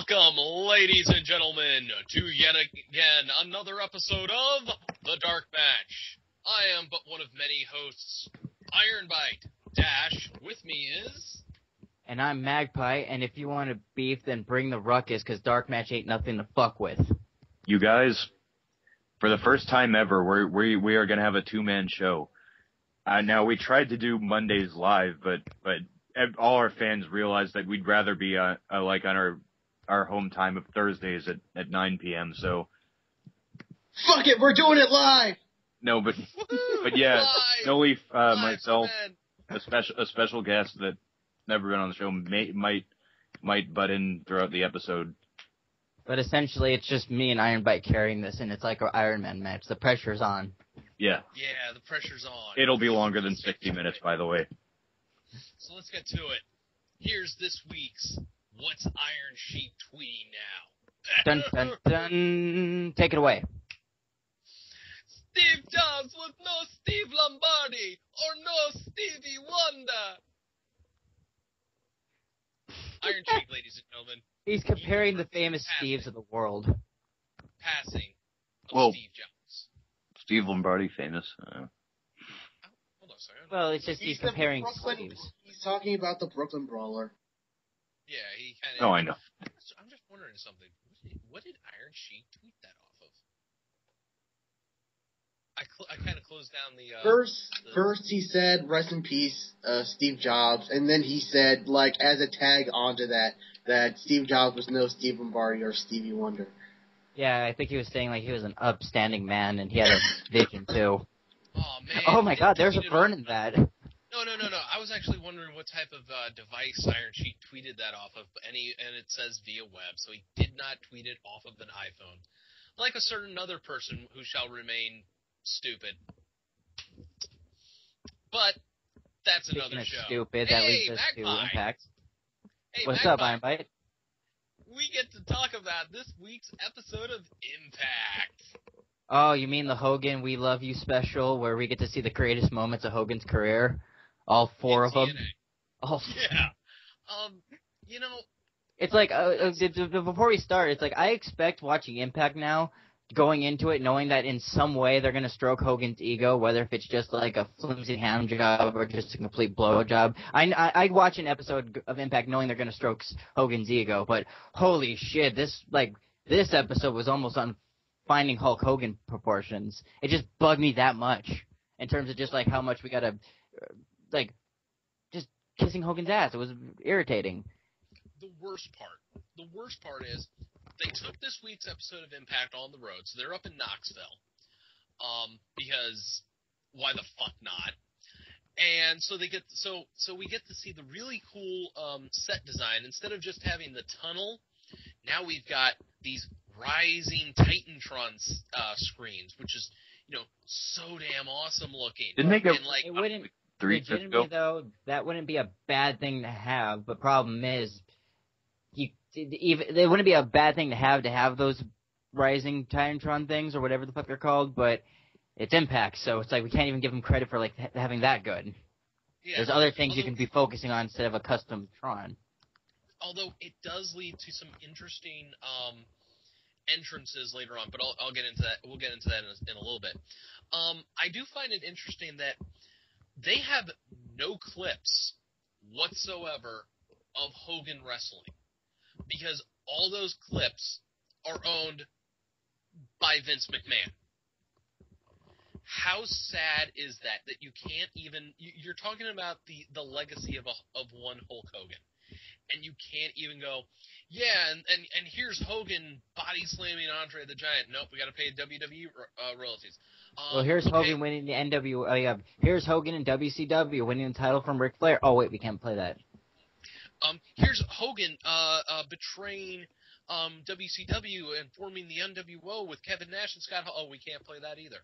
Welcome, ladies and gentlemen, to yet again another episode of the DarkMatch. I am but one of many hosts, Ironbite. Dash, with me is... And I'm Magpie, and if you want to beef, then bring the ruckus, because DarkMatch ain't nothing to fuck with. You guys, for the first time ever, we are going to have a two-man show. Now, we tried to do Mondays live, but all our fans realized that we'd rather be on our home time of Thursdays at 9 p.m. So fuck it, we're doing it live. No, but yeah, Snowy, myself, man. a special guest that never been on the show might butt in throughout the episode. But essentially, it's just me and Ironbite carrying this, and it's like an Iron Man match. The pressure's on. Yeah. Yeah, the pressure's on. It'll be longer than 60 minutes, by the way. So let's get to it. Here's this week's What's Iron Sheik tweeting now? Dun, dun, dun. Take it away. Steve Jobs was no Steve Lombardi or no Stevie Wonder. Iron Sheik, ladies and gentlemen. He's comparing the famous Steves of the world. Passing of Well, Steve Jobs. Steve Lombardi famous. Hold on a second. Well, it's just he's comparing Steves. He's talking about the Brooklyn Brawler. Yeah, he kind of... Oh, I know. I'm just wondering something. What did Iron Sheik tweet that off of? I kind of closed down the... First he said, rest in peace, Steve Jobs, and then he said, like, as a tag onto that Steve Jobs was no Steve Lombardi or Stevie Wonder. Yeah, I think he was saying, like, he was an upstanding man, and he had a vision, too. Oh, man. Oh, my God, there's a burn in that. No. I was actually wondering what type of device Iron Sheik tweeted that off of, and it says via web, so he did not tweet it off of an iPhone. Like a certain other person who shall remain stupid. But that's another show. Stupid, that leads us to Magpie. Impact. Hey, What's Magpie. up, Ironbite? We get to talk about this week's episode of Impact. Oh, you mean the Hogan We Love You special, where we get to see the greatest moments of Hogan's career? All four of them? Oh. Yeah. It's like, before we start, it's like, I expect watching Impact now, going into it, knowing that in some way they're going to stroke Hogan's ego, whether if it's just like a flimsy hand job or just a complete blow job. I watch an episode of Impact knowing they're going to stroke Hogan's ego, but holy shit, this episode was almost on Finding Hulk Hogan proportions. It just bugged me that much in terms of just like how much we got to, like, just kissing Hogan's ass. It was irritating. The worst part is they took this week's episode of Impact on the road, so they're up in Knoxville, because why the fuck not? And so we get to see the really cool set design. Instead of just having the tunnel, now we've got these rising Titantron screens, which is so damn awesome looking. Didn't they go? It wouldn't. 3 years Legitimately, ago? though, that wouldn't be a bad thing to have. But problem is, it wouldn't be a bad thing to have those rising Titantron things or whatever the fuck they're called. But it's Impact, so it's like we can't even give them credit for like having that good. Yeah, there's other things you can be focusing on instead of a custom Tron. Although it does lead to some interesting entrances later on, but I'll get into that. We'll get into that in a little bit. I do find it interesting that they have no clips whatsoever of Hogan wrestling, because all those clips are owned by Vince McMahon. How sad is that you can't even... You're talking about the legacy of one Hulk Hogan, and you can't even go, yeah, and here's Hogan body slamming Andre the Giant. Nope, we got to pay WWE royalties. Well, here's Hogan winning the NWO. Here's Hogan in WCW winning the title from Ric Flair. Oh wait, we can't play that. Here's Hogan betraying WCW and forming the NWO with Kevin Nash and Scott Hall. Oh, we can't play that either.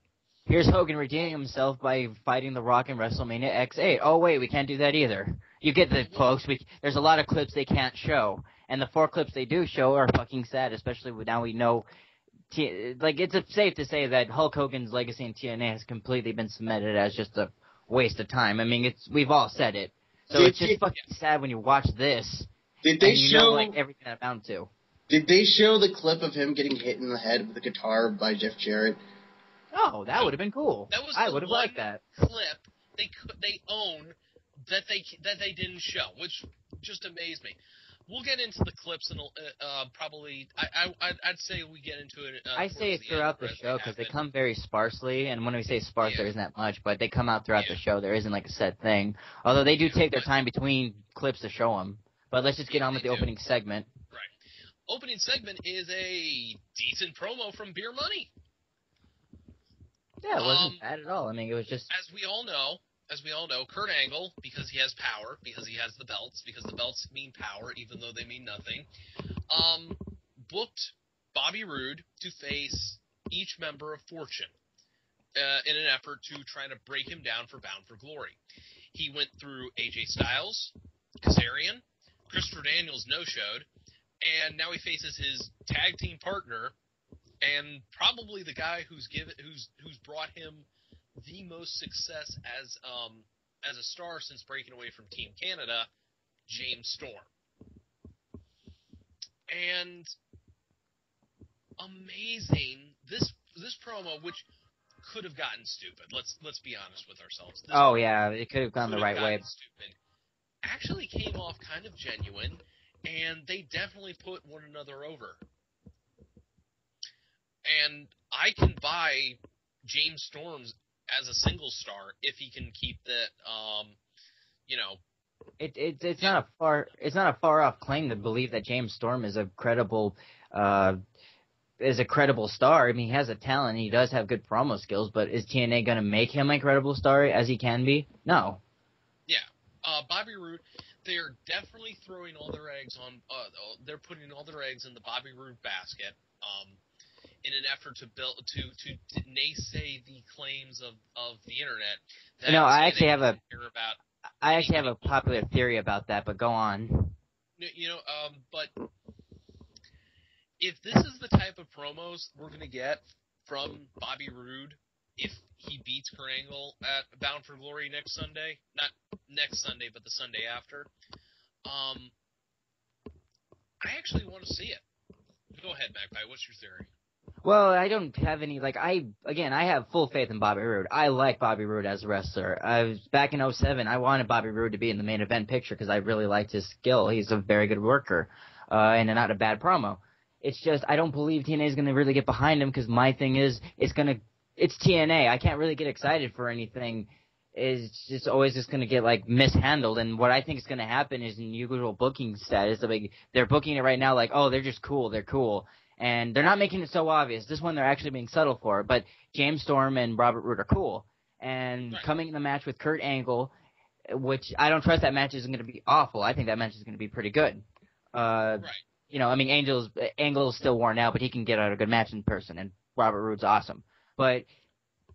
Here's Hogan redeeming himself by fighting The Rock in WrestleMania X8. Oh wait, we can't do that either. You get the folks. There's a lot of clips they can't show, and the 4 clips they do show are fucking sad. Especially now we know. It's safe to say that Hulk Hogan's legacy in TNA has completely been cemented as just a waste of time. I mean, we've all said it. So it's just fucking sad when you watch this. Did they show like everything that amounted to? Did they show the clip of him getting hit in the head with a guitar by Jeff Jarrett? Oh, that would have been cool. That was I would have liked that. Clip they own that they didn't show, which just amazed me. We'll get into the clips and probably. I'd say we get into it. I say it throughout the show because they come very sparsely, and when we say sparse, there isn't that much, but they come out throughout the show. There isn't like a set thing. Although they do take their time between clips to show them. But let's just get on with the opening segment. Right. Opening segment is a decent promo from Beer Money. Yeah, it wasn't bad at all. I mean, it was just as we all know, Kurt Angle, because he has power, because he has the belts, because the belts mean power, even though they mean nothing, booked Bobby Roode to face each member of Fortune in an effort to try to break him down for Bound for Glory. He went through AJ Styles, Kazarian, Christopher Daniels no-showed, and now he faces his tag team partner and probably the guy who's brought him the most success as a star since breaking away from Team Canada, James Storm. And amazing this promo, which could have gotten stupid. Let's be honest with ourselves. It could have gone the right way. Stupid. Actually came off kind of genuine, and they definitely put one another over. And I can buy James Storm as a single star if he can keep that, It's not a far off claim to believe that James Storm is a credible star. I mean, he has a talent. He does have good promo skills, but is TNA going to make him a credible star as he can be? No. Yeah. Bobby Roode, they're definitely throwing all their eggs on. They're putting all their eggs in the Bobby Roode basket. In an effort to naysay the claims of the internet. I actually have a popular theory about that, but go on. But if this is the type of promos we're going to get from Bobby Roode, if he beats Kurt Angle at Bound for Glory next Sunday, not next Sunday, but the Sunday after, I actually want to see it. Go ahead, Magpie. What's your theory? Well, I don't have any, I have full faith in Bobby Roode. I like Bobby Roode as a wrestler. Back in 2007, I wanted Bobby Roode to be in the main event picture because I really liked his skill. He's a very good worker, and not a bad promo. It's just, I don't believe TNA is going to really get behind him because my thing is, it's TNA. I can't really get excited for anything. It's just always just going to get, mishandled. And what I think is going to happen is in usual booking status, they're booking it right now they're just cool, they're cool. And they're not making it so obvious. This one they're actually being subtle for. But James Storm and Robert Roode are cool. And coming in the match with Kurt Angle, which I don't trust that match isn't going to be awful. I think that match is going to be pretty good. Angle is still worn out, but he can get out a good match in person. And Robert Roode's awesome. But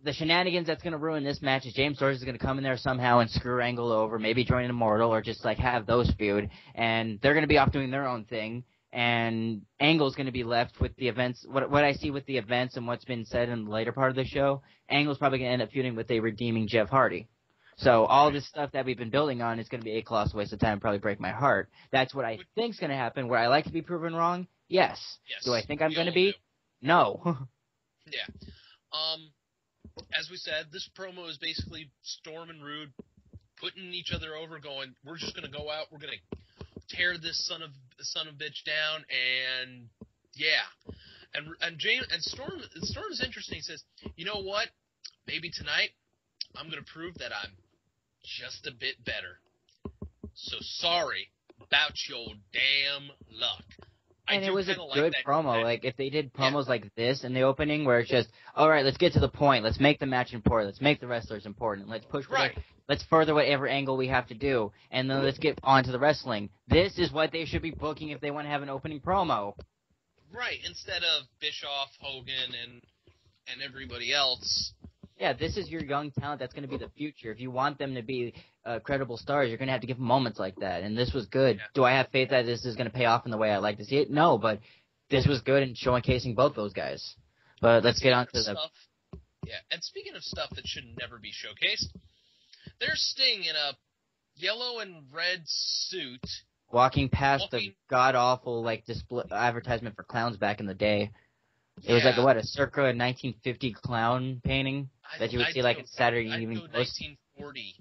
the shenanigans that's going to ruin this match is James Storm is going to come in there somehow and screw Angle over, maybe join an Immortal or just have those feud. And they're going to be off doing their own thing. And Angle's going to be left with the events. What I see with the events and what's been said in the later part of the show, Angle's probably going to end up feuding with a redeeming Jeff Hardy. So all this stuff that we've been building on is going to be a colossal waste of time and probably break my heart. That's what I think's going to happen. Would I like to be proven wrong? Yes. Do I think I'm going to be? No. Yeah. As we said, this promo is basically Storm and Roode putting each other over, going, we're just going to go out, we're going to tear this son of bitch down, and and Storm's interesting. He says, you know what? Maybe tonight I'm gonna prove that I'm just a bit better. So sorry about your damn luck. And it was a good promo. If they did promos like this in the opening, where it's just, all right, let's get to the point. Let's make the match important. Let's make the wrestlers important. Let's push. Let's further whatever angle we have to do, and then let's get on to the wrestling. This is what they should be booking if they want to have an opening promo. Right, instead of Bischoff, Hogan, and everybody else. Yeah, this is your young talent that's going to be the future. If you want them to be credible stars, you're going to have to give them moments like that. And this was good. Yeah. Do I have faith that this is going to pay off in the way I like to see it? No, but this was good in showcasing both those guys. But let's get on to the stuff. Yeah, and speaking of stuff that should never be showcased, there's Sting in a yellow and red suit walking past the god-awful, like, display advertisement for clowns back in the day. It was like, a circa 1950 clown painting that you would see, like, in Saturday Evening Post. 1940.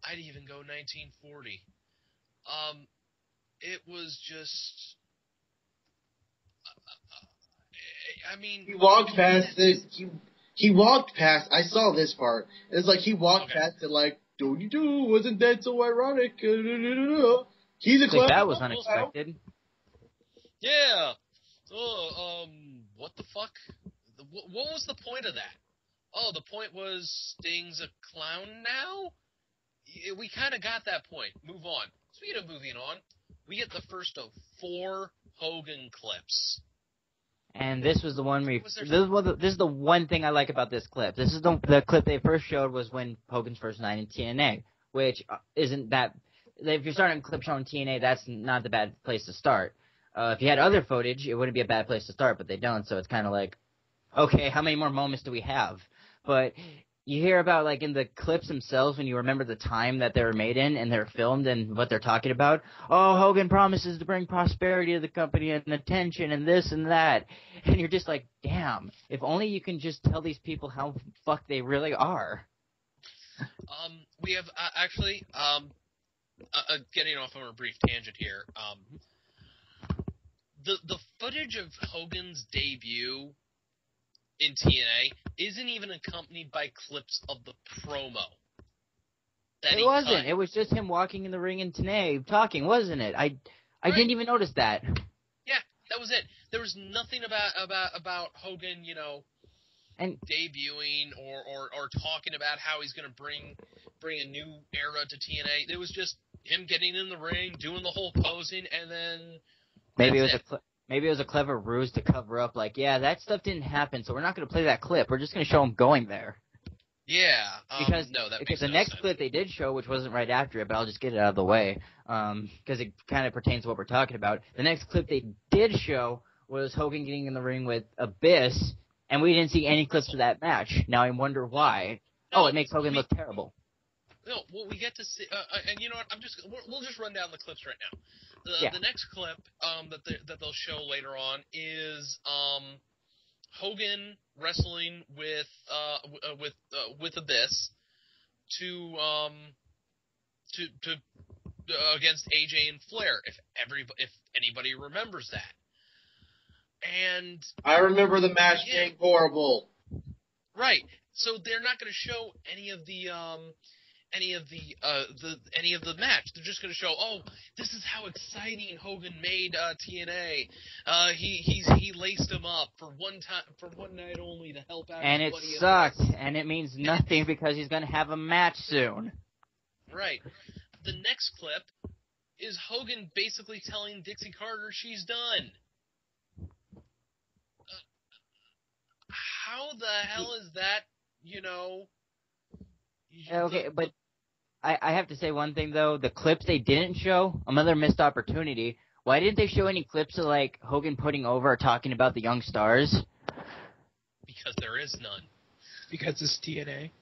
I'd even go 1940. It was just... I mean... He walked past this... He walked past... I saw this part. It's like he walked past it like, do-de-do, wasn't that so ironic? He's a clown. That was unexpected. Yeah. What the fuck? What was the point of that? Oh, the point was Sting's a clown now? We kind of got that point. Move on. Speaking of moving on, we get the first of 4 Hogan clips. And this was the one this is the one thing I like about this clip. This is the clip they first showed was when Hogan's first night in TNA, which isn't that. If you're starting a clip showing TNA, that's not the bad place to start. If you had other footage, it wouldn't be a bad place to start, but they don't. So it's kind of like, okay, how many more moments do we have? But you hear about, like, in the clips themselves, when you remember the time that they were made in and they're filmed and what they're talking about. Oh, Hogan promises to bring prosperity to the company and attention and this and that. And you're just like, damn, if only you can just tell these people how fucked they really are. We have, actually, getting off on a brief tangent here, the footage of Hogan's debut in TNA isn't even accompanied by clips of the promo. It wasn't. It was just him walking in the ring in TNA talking, wasn't it? I didn't even notice that. Yeah, that was it. There was nothing about Hogan, and debuting or talking about how he's going to bring a new era to TNA. It was just him getting in the ring, doing the whole posing, and then maybe it was a clever ruse to cover up, like, yeah, that stuff didn't happen, so we're not going to play that clip. We're just going to show him going there. Yeah. Because the next clip they did show, which wasn't right after it, but I'll just get it out of the way, because it kind of pertains to what we're talking about. The next clip they did show was Hogan getting in the ring with Abyss, and we didn't see any clips of that match. Now I wonder why. It makes Hogan look terrible. No, well, we get to see, and you know what? We'll just run down the clips right now. The next clip that they'll show later on is Hogan wrestling with Abyss to against AJ and Flair, if anybody remembers that. And I remember the match being horrible. Right. So they're not going to show any of the match. They're just going to show, this is how exciting Hogan made TNA. He laced him up for one night only to help out. And it sucked, and it means nothing because he's going to have a match soon. Right. The next clip is Hogan basically telling Dixie Carter she's done. How the hell is that? Okay, but I have to say one thing, though. The clips they didn't show, another missed opportunity. Why didn't they show any clips of, like, Hogan putting over or talking about the young stars? Because there is none. Because it's TNA.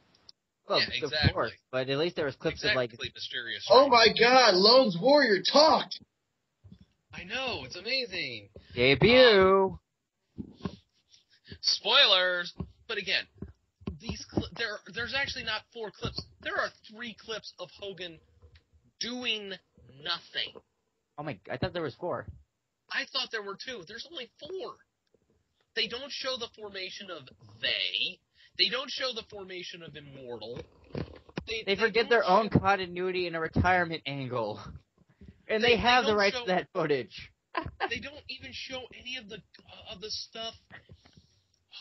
Well, yeah, exactly. Of course, but at least there was clips of, like... mysterious. Oh my god, Lone's Warrior talked! I know, it's amazing. Debut! Spoilers! But again, there's actually not 4 clips. There are 3 clips of Hogan doing nothing. Oh my! I thought there was 4. I thought there were 2. There's only 4. They don't show the formation of They. They don't show the formation of Immortal. They forget their own continuity in a retirement angle, and they have the rights to that footage. They don't even show any of the stuff.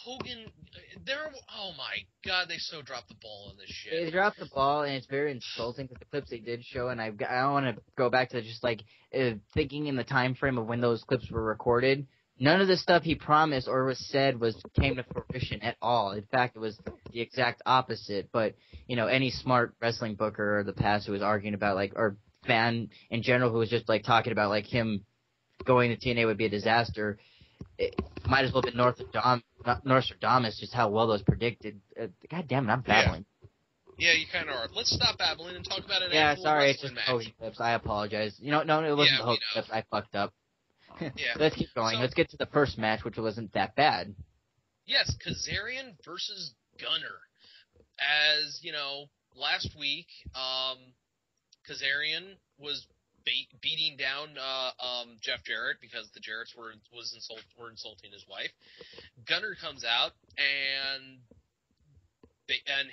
Hogan, oh my god, they so dropped the ball on this shit. They dropped the ball, and it's very insulting because the clips they did show, and I don't want to go back to just like thinking in the time frame of when those clips were recorded. None of the stuff he promised or was said came to fruition at all. In fact, it was the exact opposite. But any smart wrestling booker of the past who was arguing about or fan in general who was just talking about him going to TNA would be a disaster. It might as well have been Nostradamus, just how well those predicted. God damn it, I'm babbling. Yeah, you kind of are. Let's stop babbling and talk about an Yeah, actual sorry, it's wrestling just match. Hogan clips. I apologize. No, it wasn't Yeah, the we Hogan know. clips. I fucked up. Yeah. Let's keep going. So- Let's get to the first match, which wasn't that bad. Yes, Kazarian versus Gunner. As, last week, Kazarian was beating down Jeff Jarrett because the Jarretts were insulting his wife. Gunner comes out and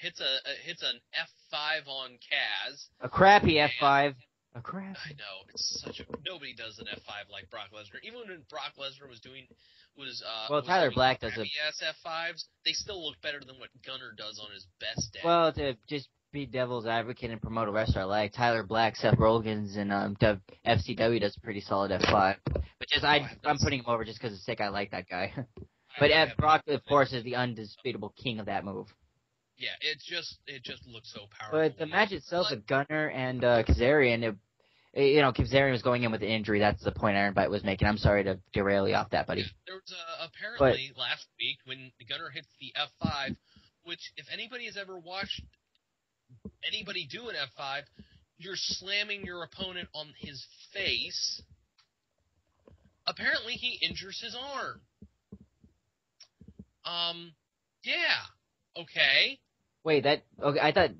hits an F5 on Kaz. A crappy F5. A crappy. I know, it's nobody does an F5 like Brock Lesnar. Even when Brock Lesnar was Tyler doing Black does a crappy ass F5s, they still look better than what Gunner does on his best day. Well, to just be devil's advocate and promote a wrestler I like, Tyler Black, Seth Rollins, and FCW does a pretty solid F5. But I'm putting him over just because it's sick. I like that guy. But Brock, of course, is the undisputable king of that move. Yeah, it just looks so powerful. But the match itself with Gunner and Kazarian, Kazarian was going in with an injury. That's the point Iron Bite was making. I'm sorry to derail you off that, buddy. There was apparently last week when Gunner hits the F5, which if anybody has ever watched anybody do an F5, you're slamming your opponent on his face. Apparently he injures his arm. Yeah. Okay. Wait, okay, I thought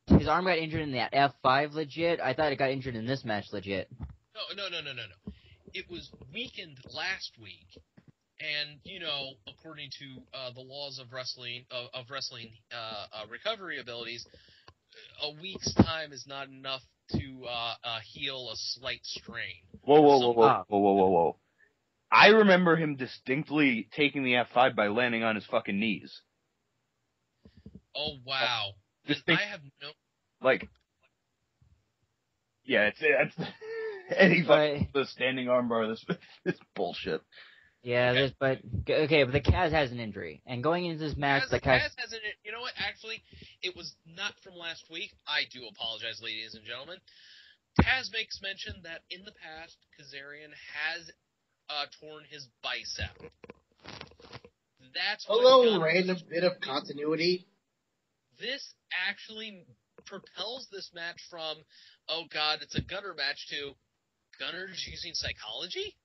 his arm got injured in that F5 legit? I thought it got injured in this match legit. No. It was weakened last week. And, according to the laws of wrestling recovery abilities, a week's time is not enough to heal a slight strain. Whoa. I remember him distinctly taking the F5 by landing on his fucking knees. Oh, wow. I have no... it's the standing armbar, this bullshit. Yeah, okay. but the Kaz has an injury, and going into this match, Kaz has an... You know what? Actually, it was not from last week. I do apologize, ladies and gentlemen. Kaz makes mention that in the past, Kazarian has torn his bicep. That's a little random bit of continuity. This actually propels this match from, oh god, it's a Gunner match, to Gunner's using psychology?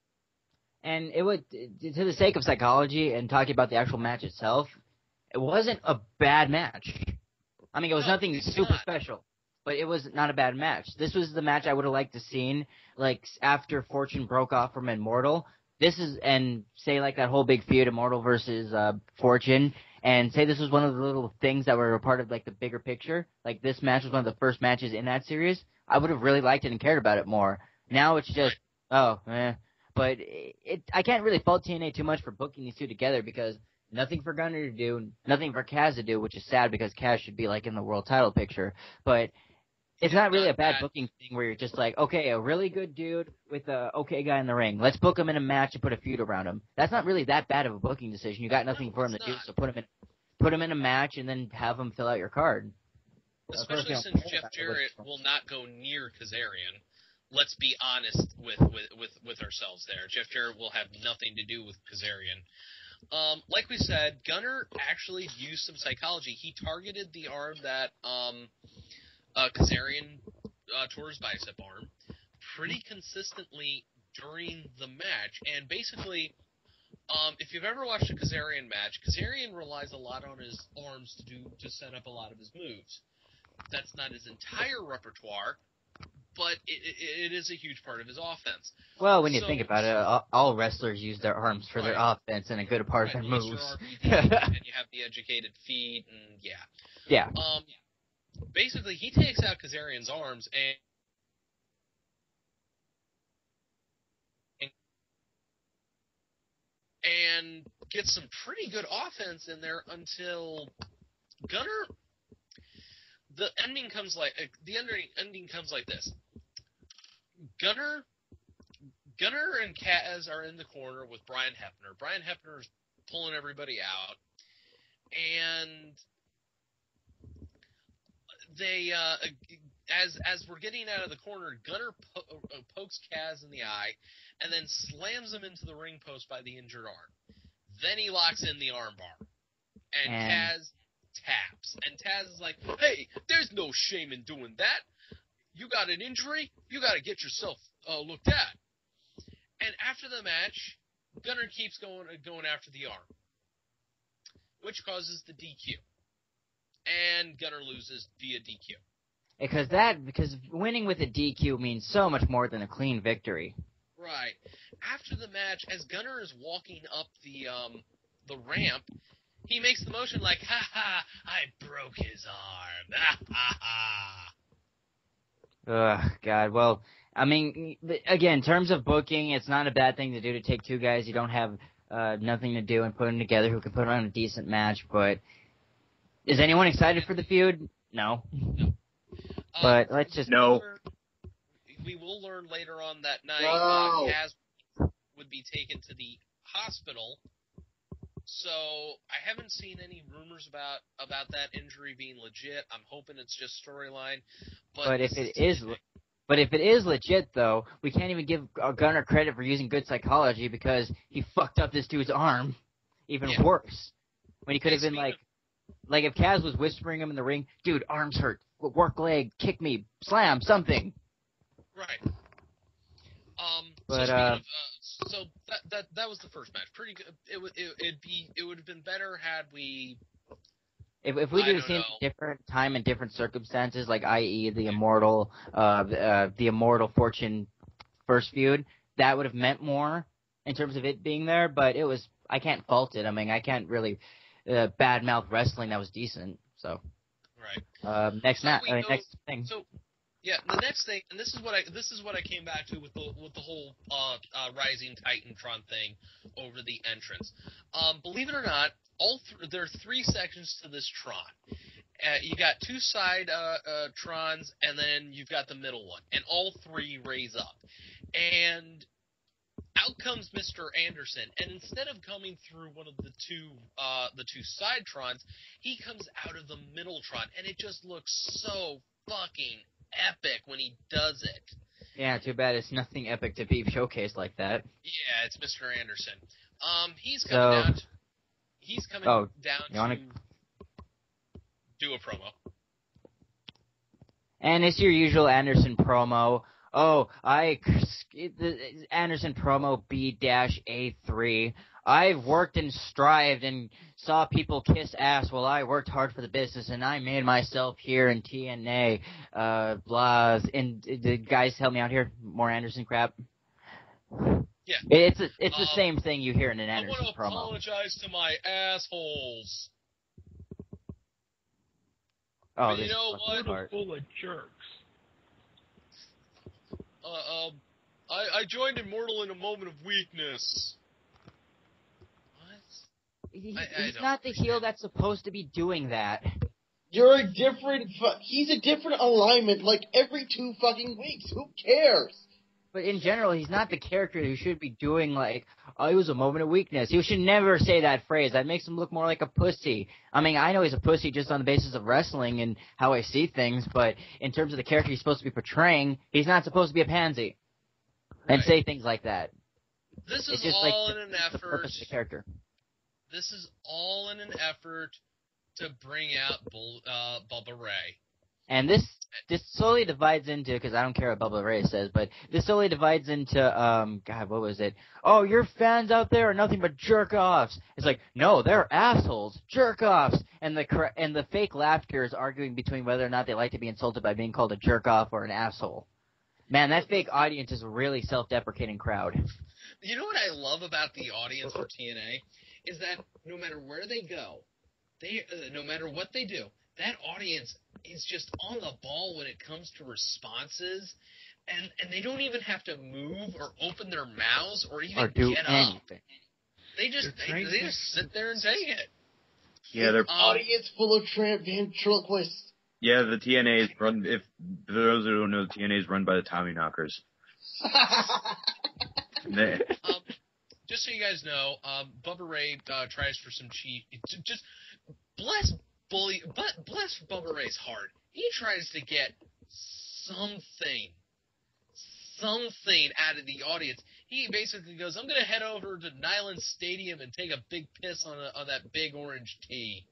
And it would, to the sake of psychology and talking about the actual match itself, it wasn't a bad match. I mean, it was nothing super special, but it was not a bad match. This was the match I would have liked to seen, after Fortune broke off from Immortal. Say that whole big feud, Immortal versus Fortune, and say this was one of the little things that were a part of, the bigger picture. This match was one of the first matches in that series. I would have really liked it and cared about it more. Now it's just, But I can't really fault TNA too much for booking these two together because nothing for Gunner to do, nothing for Kaz to do, which is sad because Kaz should be, in the world title picture. But it's not really a bad booking thing where you're just okay, a really good dude with a okay guy in the ring. Let's book him in a match and put a feud around him. That's not really that bad of a booking decision. You got nothing for him to do, so put him in a match and then have him fill out your card. Especially since Jeff Jarrett will not go near Kazarian. Let's be honest with ourselves there. Jeff Jarrett will have nothing to do with Kazarian. Like we said, Gunner actually used some psychology. He targeted the arm that Kazarian tore his bicep arm pretty consistently during the match. And basically, if you've ever watched a Kazarian match, Kazarian relies a lot on his arms to set up a lot of his moves. That's not his entire repertoire, but it is a huge part of his offense. Well, when you think about it, all wrestlers use their arms for their offense and a good part of their moves. And you have the educated feet, and yeah. Basically, he takes out Kazarian's arms and gets some pretty good offense in there until Gunner. The ending comes like this. Gunner and Kaz are in the corner with Brian Hebner. Brian Hebner is pulling everybody out, and they as we're getting out of the corner, Gunner pokes Kaz in the eye, and then slams him into the ring post by the injured arm. Then he locks in the armbar, and Kaz taps. And Taz is like, hey, there's no shame in doing that. You got an injury, you got to get yourself looked at. And after the match, Gunner keeps going after the arm, which causes the DQ. And Gunner loses via DQ. Because winning with a DQ means so much more than a clean victory. Right. After the match, as Gunner is walking up the ramp, he makes the motion like, ha ha, I broke his arm. Ha ha ha. Ugh, God. Well, I mean, again, in terms of booking, it's not a bad thing to do to take two guys you don't have nothing to do and put them together who can put on a decent match. But is anyone excited for the feud? No. But let's just... No. We will learn later on that night Kaz would be taken to the hospital. So I haven't seen any rumors about that injury being legit. I'm hoping it's just storyline. But if it is legit, though, we can't even give Gunner credit for using good psychology because he fucked up this dude's arm even worse. When he could have been like if Kaz was whispering him in the ring, dude, arms hurt, work leg, kick me, slam, something. Right. But so that was the first match. Pretty good. It would have been better had we. If we did the same different time and different circumstances, like i.e. the Immortal Fortune first feud, that would have meant more in terms of it being there. But I can't fault it. I mean, I can't really badmouth wrestling that was decent. So right. Next thing. So yeah, the next thing, and this is what I came back to with the whole Rising Titantron thing over the entrance. Believe it or not, there are three sections to this Tron. You got two side Trons, and then you've got the middle one, and all three raise up. And out comes Mr. Anderson, and instead of coming through one of the two side Trons, he comes out of the middle Tron, and it just looks so fucking epic when he does it. Yeah, too bad it's nothing epic to be showcased like that. Yeah, it's Mr. Anderson. He's coming down to do a promo. And it's your usual Anderson promo. The Anderson promo B-A3. I've worked and strived and saw people kiss ass while I worked hard for the business, and I made myself here in TNA. Blah. And the guys help me out here. More Anderson crap. Yeah. It's the same thing you hear in an Anderson promo. I want to apologize to my assholes. Oh, you know what? They're full of jerks. I joined Immortal in a moment of weakness. He's not the heel that's supposed to be doing that. You're a different. He's a different alignment. Like every 2 fucking weeks. Who cares? But in general, he's not the character who should be doing it was a moment of weakness. He should never say that phrase. That makes him look more like a pussy. I mean, I know he's a pussy just on the basis of wrestling and how I see things, but in terms of the character he's supposed to be portraying, he's not supposed to be a pansy and say things like that. This is all in an effort. The purpose of the character. This is all in an effort to bring out Bubba Ray. And this slowly divides into, because I don't care what Bubba Ray says, but this slowly divides into, God, what was it? Oh, your fans out there are nothing but jerk-offs. It's like, no, they're assholes, jerk-offs. And the fake laughter is arguing between whether or not they like to be insulted by being called a jerk-off or an asshole. Man, that fake audience is a really self-deprecating crowd. You know what I love about the audience for TNA? Is that no matter where they go, no matter what they do, that audience is just on the ball when it comes to responses, and they don't even have to move or open their mouths or even get up. They just sit there and take it. Yeah, they're audience full of ventriloquists. Yeah, the TNA is run. If for those who don't know, the TNA is run by the Tommy Knockers. Just so you guys know, Bubba Ray tries for some cheat. Just bless Bubba Ray's heart. He tries to get something out of the audience. He basically goes, "I'm going to head over to Nyland Stadium and take a big piss on that big orange tea."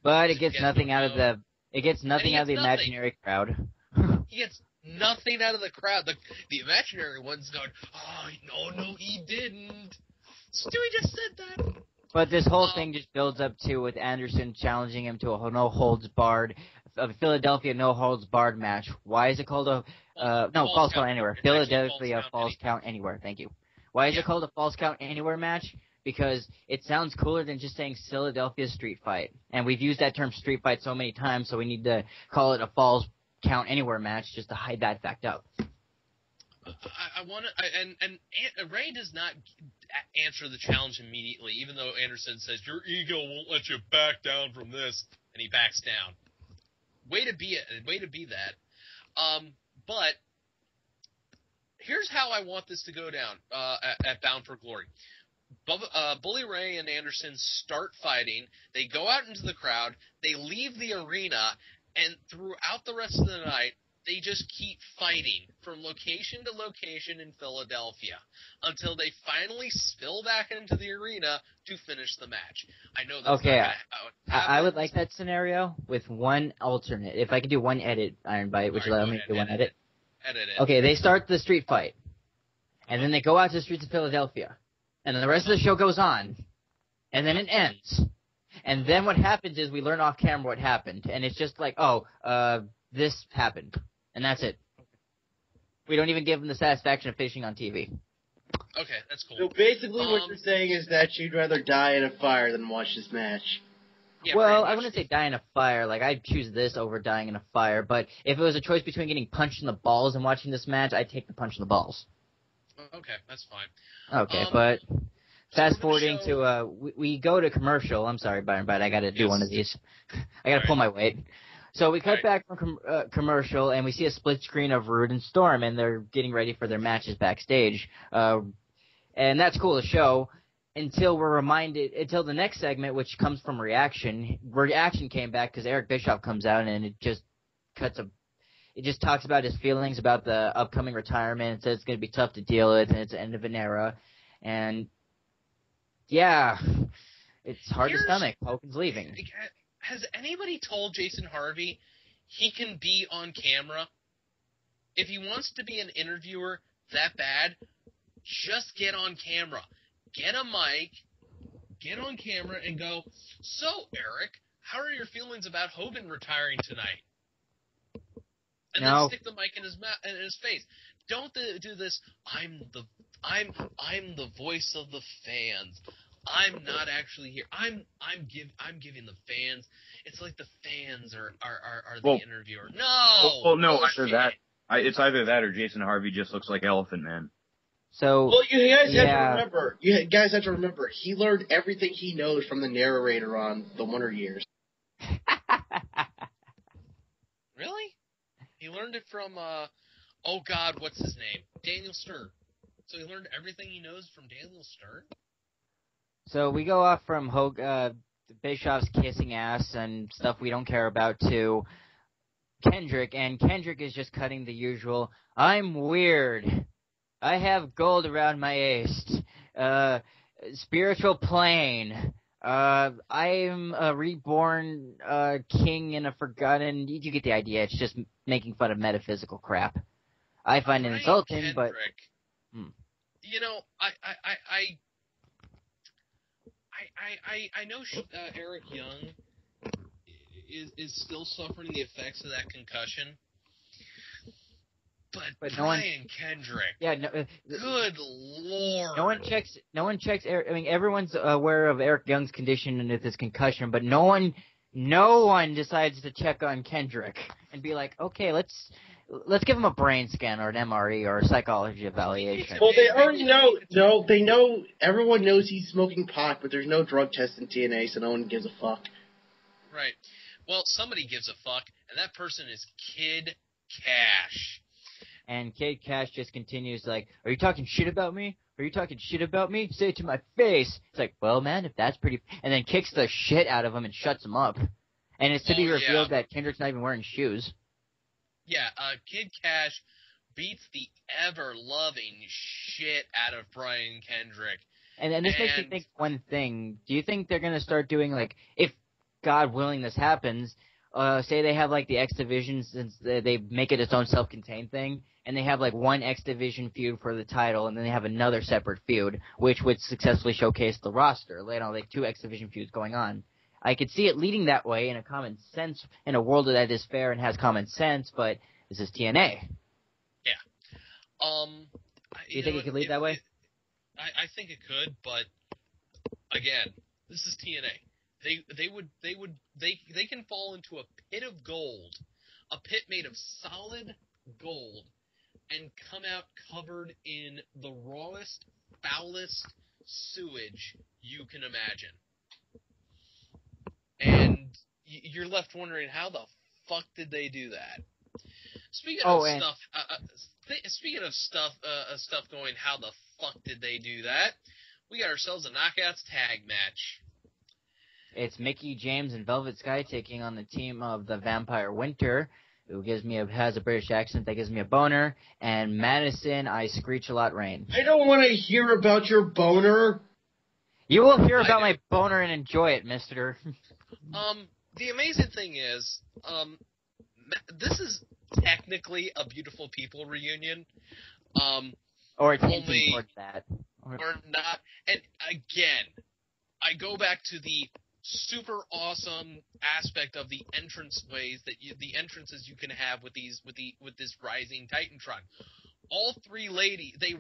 But it to gets get nothing the out of vote. the nothing out of the gets nothing. imaginary crowd. He gets nothing out of the crowd. The imaginary one's going, oh, no, he didn't. Stewie just said that. But this whole thing just builds up to with Anderson challenging him to a no-holds-barred, Philadelphia no-holds-barred match. Why is it called a false count anywhere? It's Philadelphia false count anywhere. Thank you. Why is it called a false count anywhere match? Because it sounds cooler than just saying Philadelphia street fight. And we've used that term street fight so many times, so we need to call it a false count anywhere match just to hide that fact out. I want to, and Ray does not answer the challenge immediately, even though Anderson says your ego won't let you back down from this, and he backs down. Way to be that. But here's how I want this to go down at Bound for Glory. Bully Ray and Anderson start fighting. They go out into the crowd. They leave the arena, and throughout the rest of the night, they just keep fighting from location to location in Philadelphia until they finally spill back into the arena to finish the match. I know that's not going to happen. I would like that scenario with one alternate. If I could do one edit, Iron Bite, which allow me to do one edit. Edit it. Okay, they start the street fight, and then they go out to the streets of Philadelphia, and then the rest of the show goes on, and then it ends. And then what happens is we learn off camera what happened, and it's just like, this happened. And that's it. We don't even give them the satisfaction of finishing on TV. Okay, that's cool. So basically what you're saying is that you'd rather die in a fire than watch this match. Yeah, well, I wouldn't say die in a fire. Like, I'd choose this over dying in a fire. But if it was a choice between getting punched in the balls and watching this match, I'd take the punch in the balls. Okay, that's fine. Okay, but fast forwarding to, we go to commercial. I'm sorry, Byron, but I got to do one of these. I got to pull my weight. So we cut back from commercial, and we see a split screen of Rude and Storm, and they're getting ready for their matches backstage. And that's cool to show until we're reminded, until the next segment, which comes from Reaction. Reaction came back because Eric Bischoff comes out, and it just talks about his feelings about the upcoming retirement. It says it's going to be tough to deal with, and it's the end of an era. And, yeah, it's hard to stomach. Hogan's leaving. Has anybody told Jason Harvey he can be on camera? If he wants to be an interviewer that bad, just get on camera. Get a mic, get on camera, and go, so, Eric, how are your feelings about Hogan retiring tonight? And then stick the mic in his face. Don't do this, I'm the voice of the fans. I'm not actually here. I'm giving the fans. It's like the fans are the interviewer. No. Well, no, either that. It's either that or Jason Harvey just looks like Elephant Man. So. Well, you guys have to remember. You guys have to remember. He learned everything he knows from the narrator on the Wonder Years. Really? He learned it from oh God, what's his name? Daniel Stern. So he learned everything he knows from Daniel Stern? So we go off from Bischoff's kissing ass and stuff we don't care about to Kendrick, and Kendrick is just cutting the usual, I'm weird. I have gold around my waist. Spiritual plane. I'm a reborn king in a forgotten... You get the idea. It's just making fun of metaphysical crap. I find it insulting, Kendrick, but... You know, I know Eric Young is still suffering the effects of that concussion, but Brian Kendrick, good lord, no one checks. I mean, everyone's aware of Eric Young's condition and his concussion, but no one decides to check on Kendrick and be like, okay, let's give him a brain scan or an MRE or a psychology evaluation. Well, they already know. No, they know. Everyone knows he's smoking pot, but there's no drug test in TNA, so no one gives a fuck. Right. Well, somebody gives a fuck, and that person is Kid Cash. And Kid Cash just continues like, are you talking shit about me? Are you talking shit about me? Say it to my face. It's like, well, man, if that's pretty... And then kicks the shit out of him and shuts him up. And it's to be revealed that Kendrick's not even wearing shoes. Yeah, Kid Cash beats the ever-loving shit out of Brian Kendrick. And this makes me think one thing. Do you think they're going to start doing, like, if God willing, this happens. Say they have like the X Division, since they make it its own self-contained thing, and they have like one X Division feud for the title, and then they have another separate feud, which would successfully showcase the roster. Like 2 X Division feuds going on. I could see it leading that way in a world that is fair and has common sense, but this is TNA. Yeah. Do you think it could lead that way? I think it could, but again, this is TNA. They can fall into a pit of gold, a pit made of solid gold, and come out covered in the rawest, foulest sewage you can imagine. And you're left wondering, how the fuck did they do that? Speaking of stuff going, how the fuck did they do that? We got ourselves a Knockouts tag match. It's Mickie James and Velvet Sky taking on the team of the Vampire Winter, who has a British accent that gives me a boner, and Madison, I Screech a Lot Rain. I don't want to hear about your boner. You will hear about my boner and enjoy it, mister. The amazing thing is, this is technically a Beautiful People reunion. Or it's hinting towards that. Or not. And again, I go back to the super awesome aspect of the the entrances you can have with this Rising Titantron. All 3 ladies, they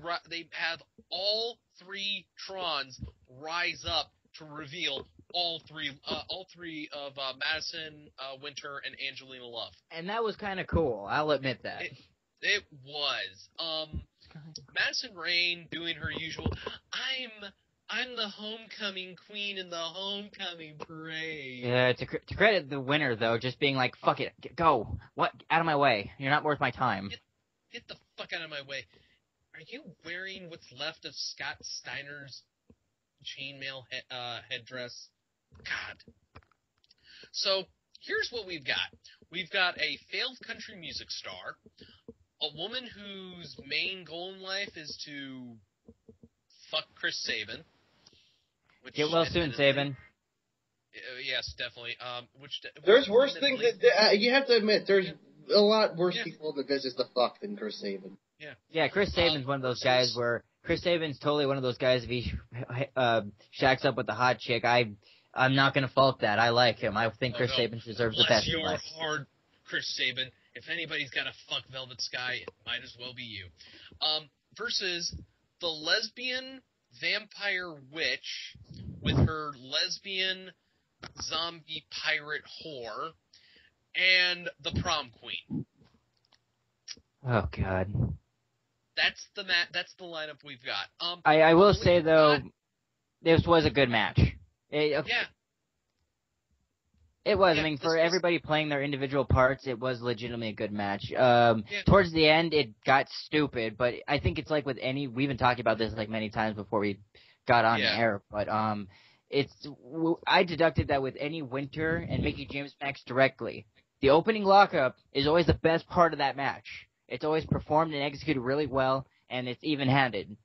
have all 3 Trons rise up to reveal all three of Madison, Winter, and Angelina Love. And that was kind of cool. I'll admit that. It was. Madison Rain doing her usual, I'm the homecoming queen in the homecoming parade. Yeah, to credit the winner, though, just being like, fuck it, go. What? Out of my way. You're not worth my time. Get the fuck out of my way. Are you wearing what's left of Scott Steiner's chainmail headdress? God. So, here's what we've got. We've got a failed country music star, a woman whose main goal in life is to fuck Chris Sabin. Get well soon, Sabin. Yes, definitely. There's worse things that you have to admit. There's a lot worse people in the business to fuck than Chris Sabin. Yeah, Chris Sabin's one of those guys where Chris Sabin's totally one of those guys. If he shacks up with a hot chick, I'm not gonna fault that. I like him. I think Chris Sabin deserves the best. Bless your heart, Chris Sabin. If anybody's got to fuck Velvet Sky, it might as well be you. Versus the lesbian vampire witch with her lesbian zombie pirate whore and the prom queen. Oh God. That's the lineup we've got. I will say though, this was a good match. Yeah. It was. I mean, for everybody playing their individual parts, it was legitimately a good match. Towards the end, it got stupid, but I think it's like with any. We've been talking about this like many times before we got on the air, but I deducted that with any Winter and Mickie James match directly. The opening lockup is always the best part of that match. It's always performed and executed really well, and it's even-handed.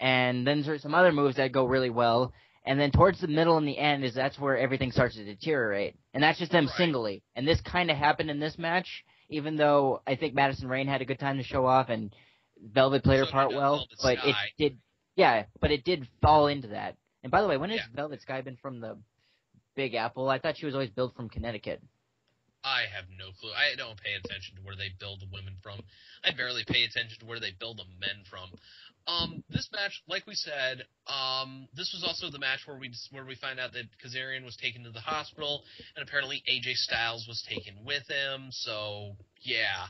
And then there's some other moves that go really well. And then towards the middle and the end that's where everything starts to deteriorate. And that's just them singly. And this kind of happened in this match, even though I think Madison Rain had a good time to show off and Velvet played her part well. But it did fall into that. And by the way, when has Velvet Sky been from the Big Apple? I thought she was always billed from Connecticut. I have no clue. I don't pay attention to where they build the women from. I barely pay attention to where they build the men from. This match, like we said, this was also the match where we find out that Kazarian was taken to the hospital, and apparently AJ Styles was taken with him. So yeah,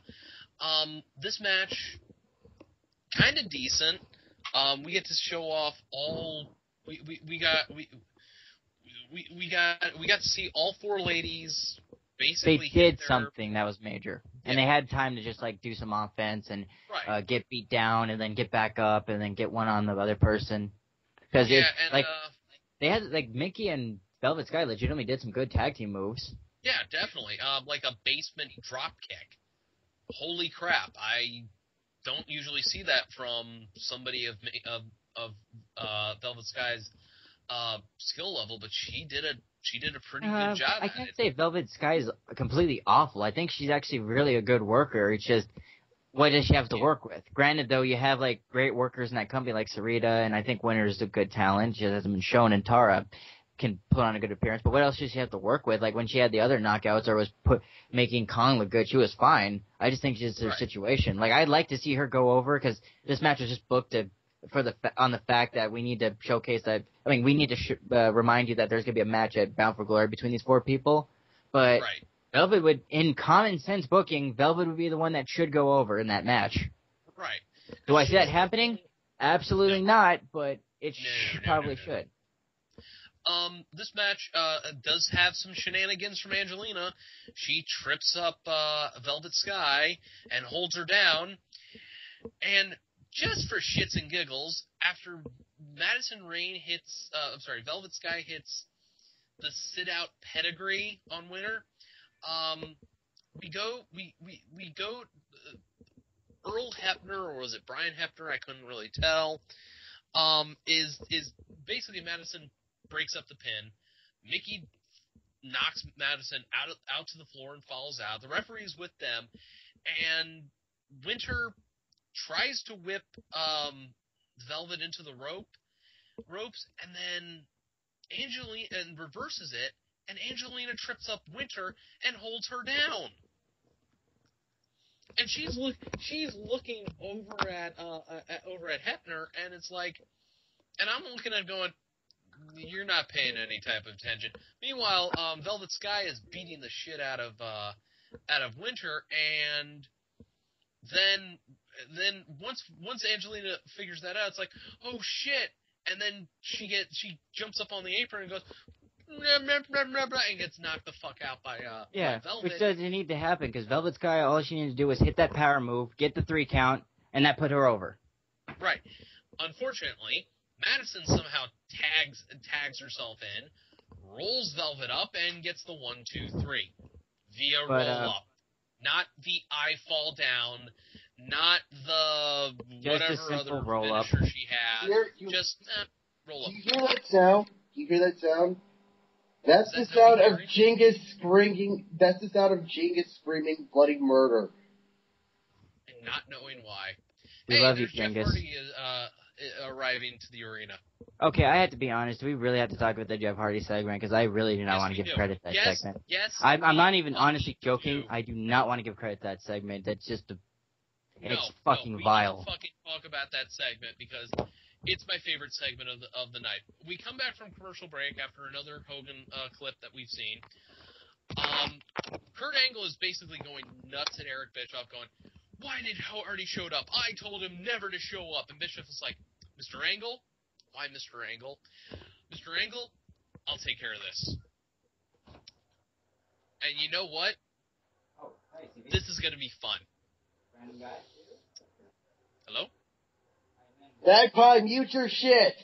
this match kind of decent. We get to show off all we got to see all 4 ladies. Basically they did something that was major, and they had time to just like do some offense and get beat down and then get back up and then get one on the other person. Because they had like Mickie and Velvet Sky legitimately did some good tag team moves. Yeah, definitely. Like a basement drop kick. Holy crap! I don't usually see that from somebody of Velvet Sky's skill level, but she did a she did a pretty good job I at can't it. say Velvet Sky is completely awful. I think she's actually really a good worker. It's just, what does she have to work with? Granted, though, you have, like, great workers in that company like Sarita, and I think Winter's a good talent. She hasn't been shown, and Tara can put on a good appearance. But what else does she have to work with? Like, when she had the other knockouts or was making Kong look good, she was fine. I just think it's her situation. Like, I'd like to see her go over, because this match was just booked on the fact that we need to showcase that. I mean, we need to remind you that there's going to be a match at Bound for Glory between these 4 people. But Velvet would, in common sense booking, Velvet would be the one that should go over in that match. Right. Do I see that happening? Absolutely not, but it probably should. This match does have some shenanigans from Angelina. She trips up Velvet Sky and holds her down. And just for shits and giggles, after Velvet Sky hits the sit-out pedigree on Winter, we go Earl Hebner, or was it Brian Hebner? I couldn't really tell. Is basically Madison breaks up the pin. Mickey knocks Madison out to the floor and falls out. The referee's with them, and Winter tries to whip Velvet into the ropes, and then Angelina reverses it, and Angelina trips up Winter and holds her down. And she's looking over at Hebner, and it's like, and I'm looking at going, you're not paying any type of attention. Meanwhile, Velvet Sky is beating the shit out of Winter, and then once Angelina figures that out, it's like, oh shit, and then she jumps up on the apron and goes, and gets knocked the fuck out by Velvet. Which doesn't need to happen, because Velvet Sky, all she needed to do was hit that power move, get the 3 count, and that put her over. Right. Unfortunately, Madison somehow tags herself in, rolls Velvet up, and gets the 1, 2, 3 via roll up. Not the I fall down, not the whatever other finisher she had. Just roll up. Do you hear that sound? That's the sound of Genghis screaming. That's the sound of Genghis screaming bloody murder. And not knowing why. We love you, Genghis. Jeff Hardy is arriving to the arena. Okay, I have to be honest. We really have to talk about the Jeff Hardy segment, because I really do not want to give credit to that segment. Yes. I'm not even honestly joking. I do not want to give credit to that segment. That's just it's fucking vile. We need to fucking talk about that segment, because it's my favorite segment of the night. We come back from commercial break after another Hogan clip that we've seen. Kurt Angle is basically going nuts at Eric Bischoff, going, why did Hardy show up? I told him never to show up. And Bischoff is like, Mr. Angle? Why Mr. Angle? Mr. Angle, I'll take care of this. And you know what? This is going to be fun. Hello? Magpie, mute your shit.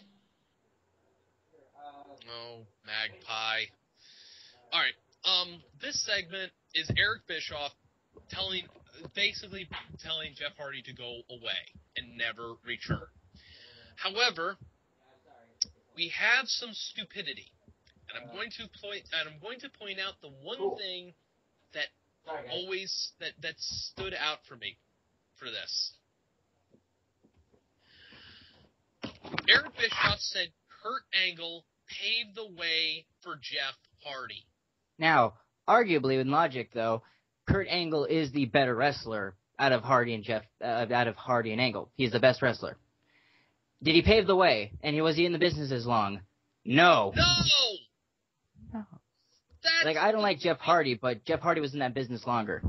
Oh, Magpie. All right. This segment is Eric Bischoff basically telling Jeff Hardy to go away and never return. However, we have some stupidity, and I'm going to point out the one thing that that stood out for me for this. Eric Bischoff said Kurt Angle paved the way for Jeff Hardy. Now, arguably, in logic, though, Kurt Angle is the better wrestler out of Hardy and Angle. He's the best wrestler. Did he pave the way? And was he in the business as long? No. No. Like, I don't like Jeff Hardy, but Jeff Hardy was in that business longer.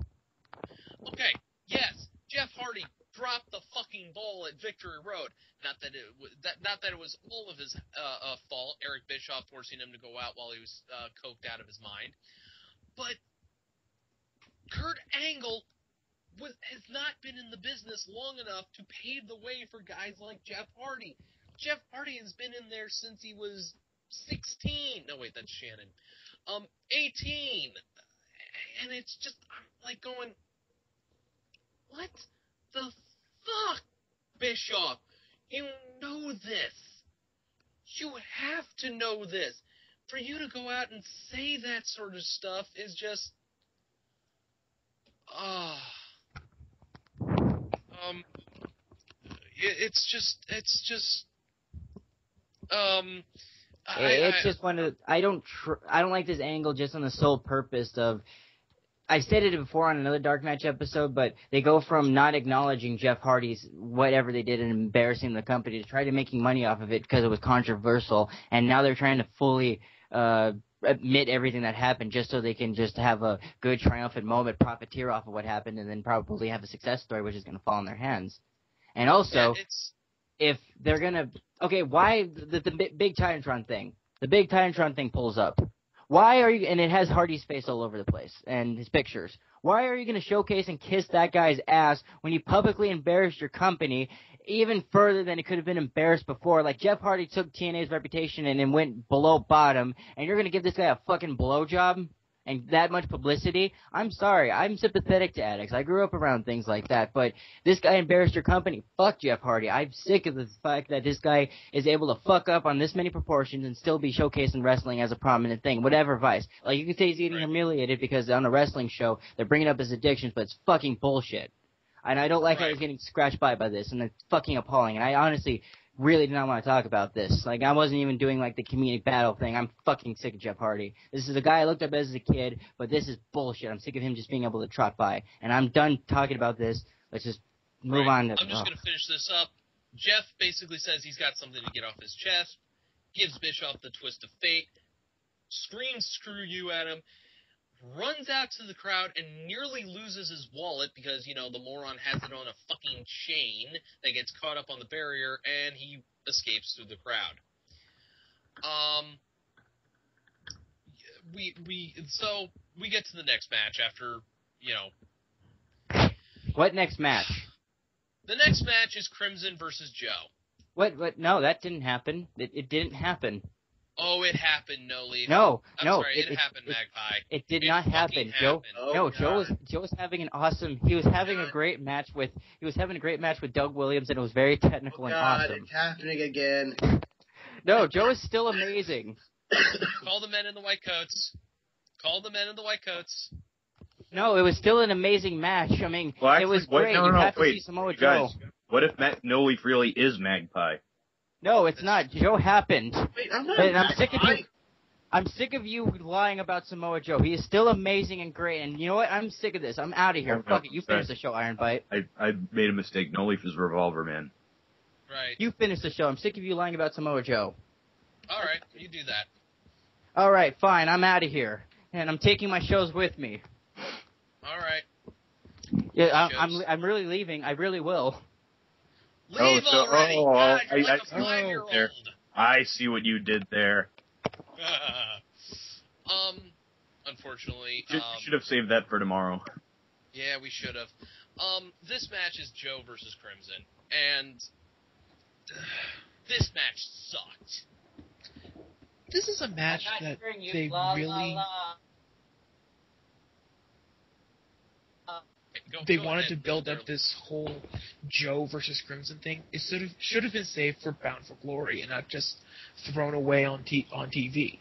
Okay. Yes, Jeff Hardy dropped the fucking ball at Victory Road. Not that it was all of his fault. Eric Bischoff forcing him to go out while he was coked out of his mind. But Kurt Angle has not been in the business long enough to pave the way for guys like Jeff Hardy. Jeff Hardy has been in there since he was 16. No, wait, that's Shannon. 18. And it's just like going, what the fuck, Bischoff? You know this. You have to know this. for you to go out and say that sort of stuff is just, it's just, It's just one of I don't like this angle just on the sole purpose of. I stated it before on another Dark Match episode, but they go from not acknowledging Jeff Hardy's whatever they did and embarrassing the company to try to making money off of it because it was controversial, and now they're trying to fully admit everything that happened just so they can just have a good triumphant moment, profiteer off of what happened, and then probably have a success story which is going to fall in their hands. And also, if they're going to – okay, why the big Titantron thing? The big Titantron thing pulls up. Why are you – and it has Hardy's face all over the place and his pictures. Why are you going to showcase and kiss that guy's ass when you publicly embarrassed your company even further than it could have been embarrassed before? Like, Jeff Hardy took TNA's reputation and then went below bottom, and you're going to give this guy a fucking blowjob and that much publicity? I'm sorry. I'm sympathetic to addicts. I grew up around things like that, but this guy embarrassed your company. Fuck Jeff Hardy. I'm sick of the fact that this guy is able to fuck up on this many proportions and still be showcased in wrestling as a prominent thing. Whatever vice. Like, you can say he's getting humiliated because on a wrestling show, they're bringing up his addictions, but it's fucking bullshit. And I don't like how he's getting scratched by this, and it's fucking appalling. And I honestly really do not want to talk about this. Like, I wasn't even doing, like, the comedic battle thing. I'm fucking sick of Jeff Hardy. This is a guy I looked up as a kid, but this is bullshit. I'm sick of him just being able to trot by. And I'm done talking about this. Let's just move on. I'm just going to finish this up. Jeff basically says he's got something to get off his chest, gives Bischoff the twist of fate, screams "screw you" at him, runs out to the crowd and nearly loses his wallet because, you know, the moron has it on a fucking chain that gets caught up on the barrier, and he escapes through the crowd. So we get to the next match after, you know. What next match? The next match is Crimson versus Joe. What? No, that didn't happen. It didn't happen. Oh, it happened, No Leaf. No, I'm no. sorry, it happened, Magpie. It did not happen, Joe. Happened. No, Joe was having an awesome. He was having a great match with. He was having a great match with Doug Williams, and it was very technical and awesome. It's happening again. No, Joe is still amazing. Call the men in the white coats. Call the men in the white coats. No, it was still an amazing match. I mean, actually, it was great. You have to see Samoa Joe. Guys, what if No Leaf really is Magpie? No, it's not. Joe happened. Wait, I'm not. And I'm sick of you. I'm sick of you lying about Samoa Joe. He is still amazing and great. And you know what? I'm sick of this. I'm out of here. Fuck it. You finish the show, Iron Bite. I made a mistake. No Leaf is Revolver Man. Right. You finish the show. I'm sick of you lying about Samoa Joe. All right, you do that. All right, fine. I'm out of here, and I'm taking my shows with me. All right. Yeah, I'm really leaving. I really will. Leave already. God, you're like a 5-year-old. I see what you did there. Unfortunately, should have saved that for tomorrow. Yeah, we should have. This match is Joe versus Crimson, and this match sucked. This is a match that they really they wanted to build up this whole Joe versus Crimson thing. It should have been saved for Bound for Glory and not just thrown away on TV.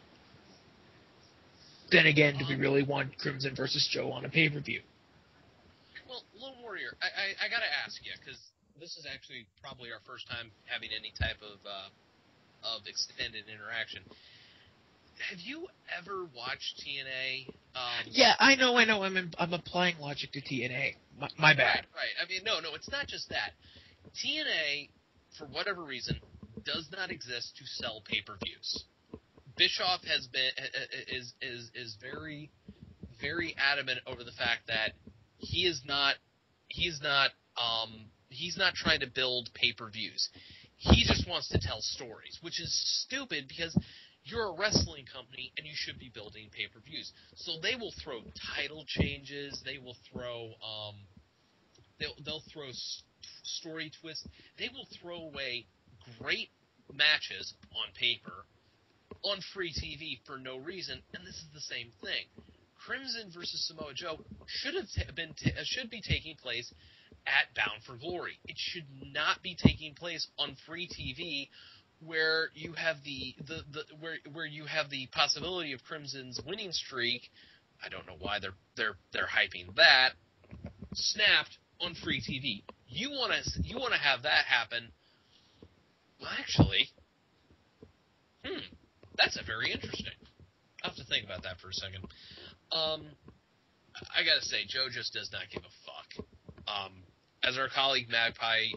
Then again, do we really want Crimson versus Joe on a pay-per-view? Well, Lone Warrior, I gotta ask you, because this is actually probably our first time having any type of extended interaction. Have you ever watched TNA? Yeah, I know. I'm applying logic to TNA. My bad. Right. I mean, no, it's not just that. TNA, for whatever reason, does not exist to sell pay-per-views. Bischoff is very, very adamant over the fact that he's not trying to build pay-per-views. He just wants to tell stories, which is stupid because you're a wrestling company and you should be building pay-per-views. So they will throw title changes. They will throw they'll throw story twists. They will throw away great matches on paper on free TV for no reason, and this is the same thing. Crimson versus Samoa Joe should be taking place at Bound for Glory. It should not be taking place on free TV where you have where you have the possibility of Crimson's winning streak. I don't know why they're hyping that. Snapped on free TV. You want to have that happen? Well, actually, that's a very interesting. I'll have to think about that for a second. I gotta say, Joe just does not give a fuck. As our colleague Magpie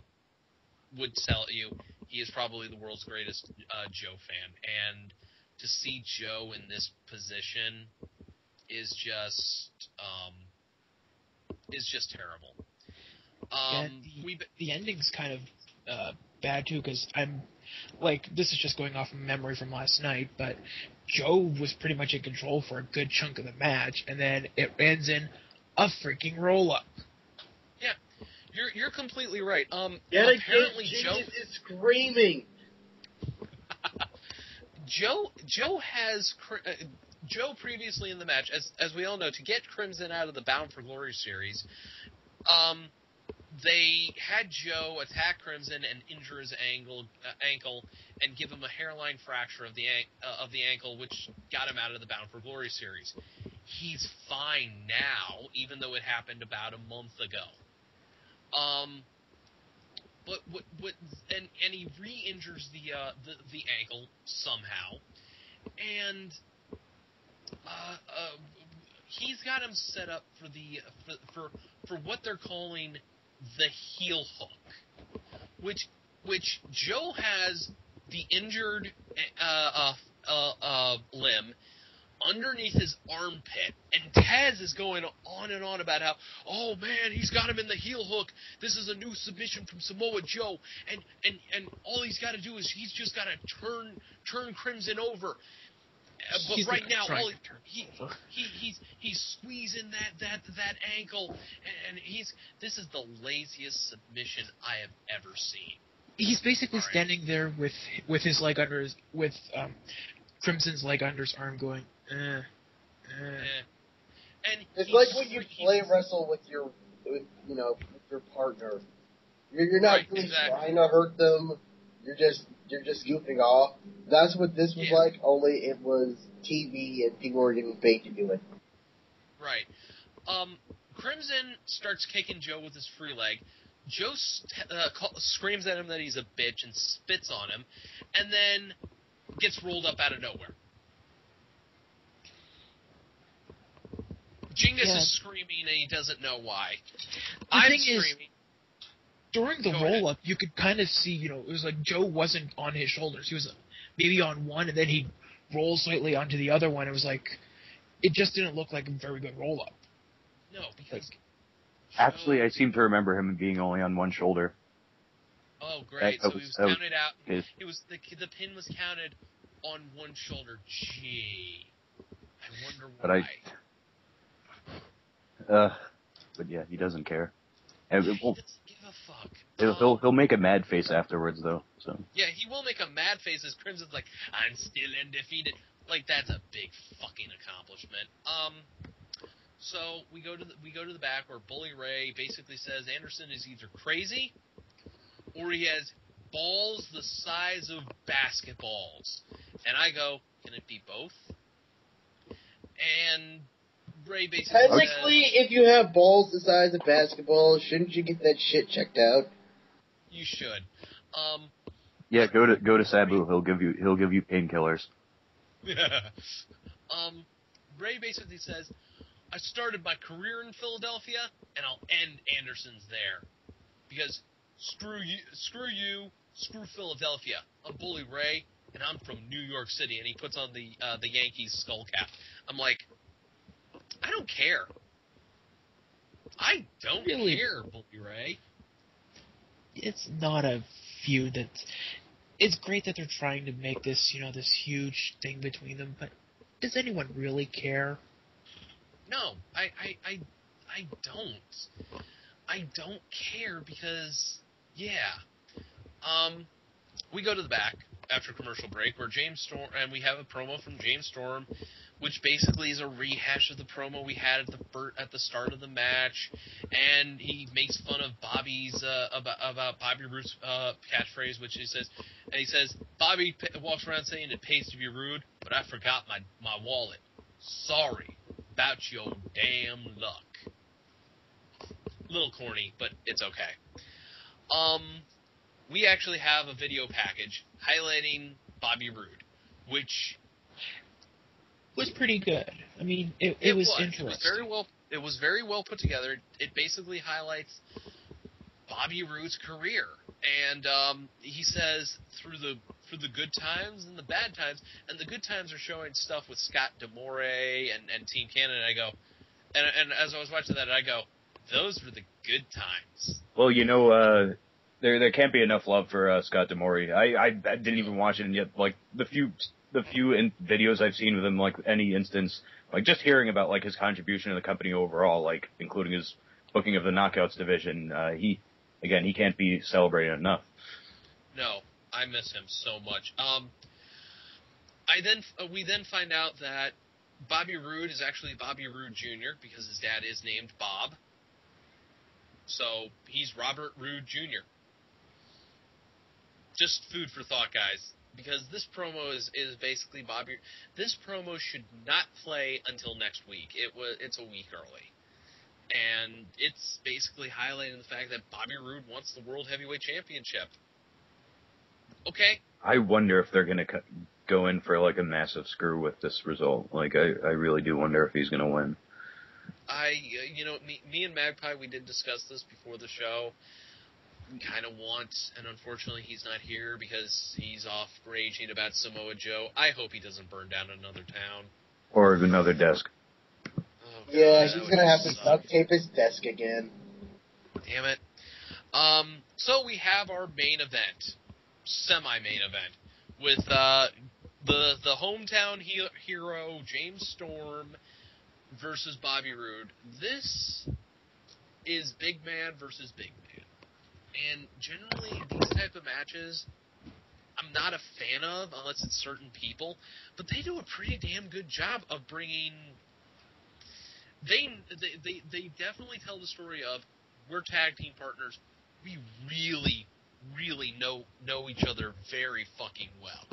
would tell you, he is probably the world's greatest Joe fan, and to see Joe in this position is just terrible. The ending's kind of bad too, because I'm like, this is just going off of memory from last night, but Joe was pretty much in control for a good chunk of the match, and then it ends in a freaking roll-up. Yeah, you're completely right. Yet Apparently again, Joe Genius is screaming. Joe has Joe previously in the match, as we all know, to get Crimson out of the Bound for Glory series, they had Joe attack Crimson and injure his ankle and give him a hairline fracture of the ankle, which got him out of the Bound for Glory series. He's fine now, even though it happened about a month ago. But he re-injures the ankle somehow, and he's got him set up for what they're calling the heel hook, which Joe has the injured limb underneath his armpit, and Taz is going on and on about how, oh man, he's got him in the heel hook. This is a new submission from Samoa Joe, and all he's got to do is he's just got to turn Crimson over. But He's right now, he's squeezing that ankle, and this is the laziest submission I have ever seen. He's basically standing there with his leg under with Crimson's leg under his arm, going, And it's like when you play wrestle with your partner. You're not really trying to hurt them. You're just goofing off. That's what this was like. Only it was TV and people were getting paid to do it. Right. Crimson starts kicking Joe with his free leg. Joe screams at him that he's a bitch and spits on him, and then gets rolled up out of nowhere. Genghis is screaming, and he doesn't know why. I'm screaming. During the roll-up, you could kind of see, it was like Joe wasn't on his shoulders. He was maybe on one, and then he rolled slightly onto the other one. It was like, it just didn't look like a very good roll-up. No, because... Actually, I seem to remember him being only on one shoulder. Oh, great. So he was counted out. The pin was counted on one shoulder. Gee. I wonder why. But yeah, he doesn't care. He doesn't give a fuck. He'll make a mad face afterwards, though. So. Yeah, he will make a mad face as Crimson's like, I'm still undefeated. Like, that's a big fucking accomplishment. So we go to the back where Bully Ray basically says Anderson is either crazy or he has balls the size of basketballs. And I go, can it be both? And Ray basically technically, if you have balls the size of basketballs, shouldn't you get that shit checked out? You should. Yeah, go to Sabu. He'll give you painkillers. Ray basically says, I started my career in Philadelphia, and I'll end Anderson's there. Because screw you, screw Philadelphia. I'm Bully Ray, and I'm from New York City. And he puts on the Yankees skull cap. I'm like, I don't care. I don't care, Bully Ray. It's not a feud that's... It's great that they're trying to make this, this huge thing between them, but does anyone really care? No, I don't. I don't care because, we go to the back after commercial break where James Storm, and we have a promo from James Storm, which basically is a rehash of the promo we had at the start of the match, and he makes fun of Bobby's about Bobby Roode's catchphrase, which he says, And he says, Bobby walks around saying it pays to be rude, but I forgot my wallet. Sorry about your damn luck. Little corny, but it's okay. We actually have a video package highlighting Bobby Roode, which was pretty good. I mean, it was interesting. It was very well put together. It basically highlights Bobby Roode's career, and he says through the good times and the bad times, and the good times are showing stuff with Scott D'Amore and Team Canada. And I go, and as I was watching that, I go, those were the good times. Well, there can't be enough love for Scott D'Amore. I didn't even watch it, and yet, like, the few videos I've seen with him, like, any instance, like, just hearing about, like, his contribution to the company overall, like, including his booking of the Knockouts division, he can't be celebrated enough. No, I miss him so much. We then find out that Bobby Roode is actually Bobby Roode Jr. because his dad is named Bob. So he's Robert Roode Jr. Just food for thought, guys. Because this promo is basically Bobby. This promo should not play until next week. It's a week early, and it's basically highlighting the fact that Bobby Roode wants the World Heavyweight Championship. Okay. I wonder if they're gonna go in for like a massive screw with this result. Like I really do wonder if he's gonna win. Me and Magpie, we did discuss this before the show. We kind of want, and unfortunately he's not here because he's off raging about Samoa Joe. I hope he doesn't burn down another town. Or another desk. Oh, yeah, he's going to have to duct tape his desk again. Damn it. So we have our main event, semi-main event, with the hometown hero, James Storm, versus Bobby Roode. This is big man versus big man. And generally, these type of matches, I'm not a fan of unless it's certain people. But they do a pretty damn good job of bringing. They definitely tell the story of we're tag team partners. We really, really know each other very fucking well.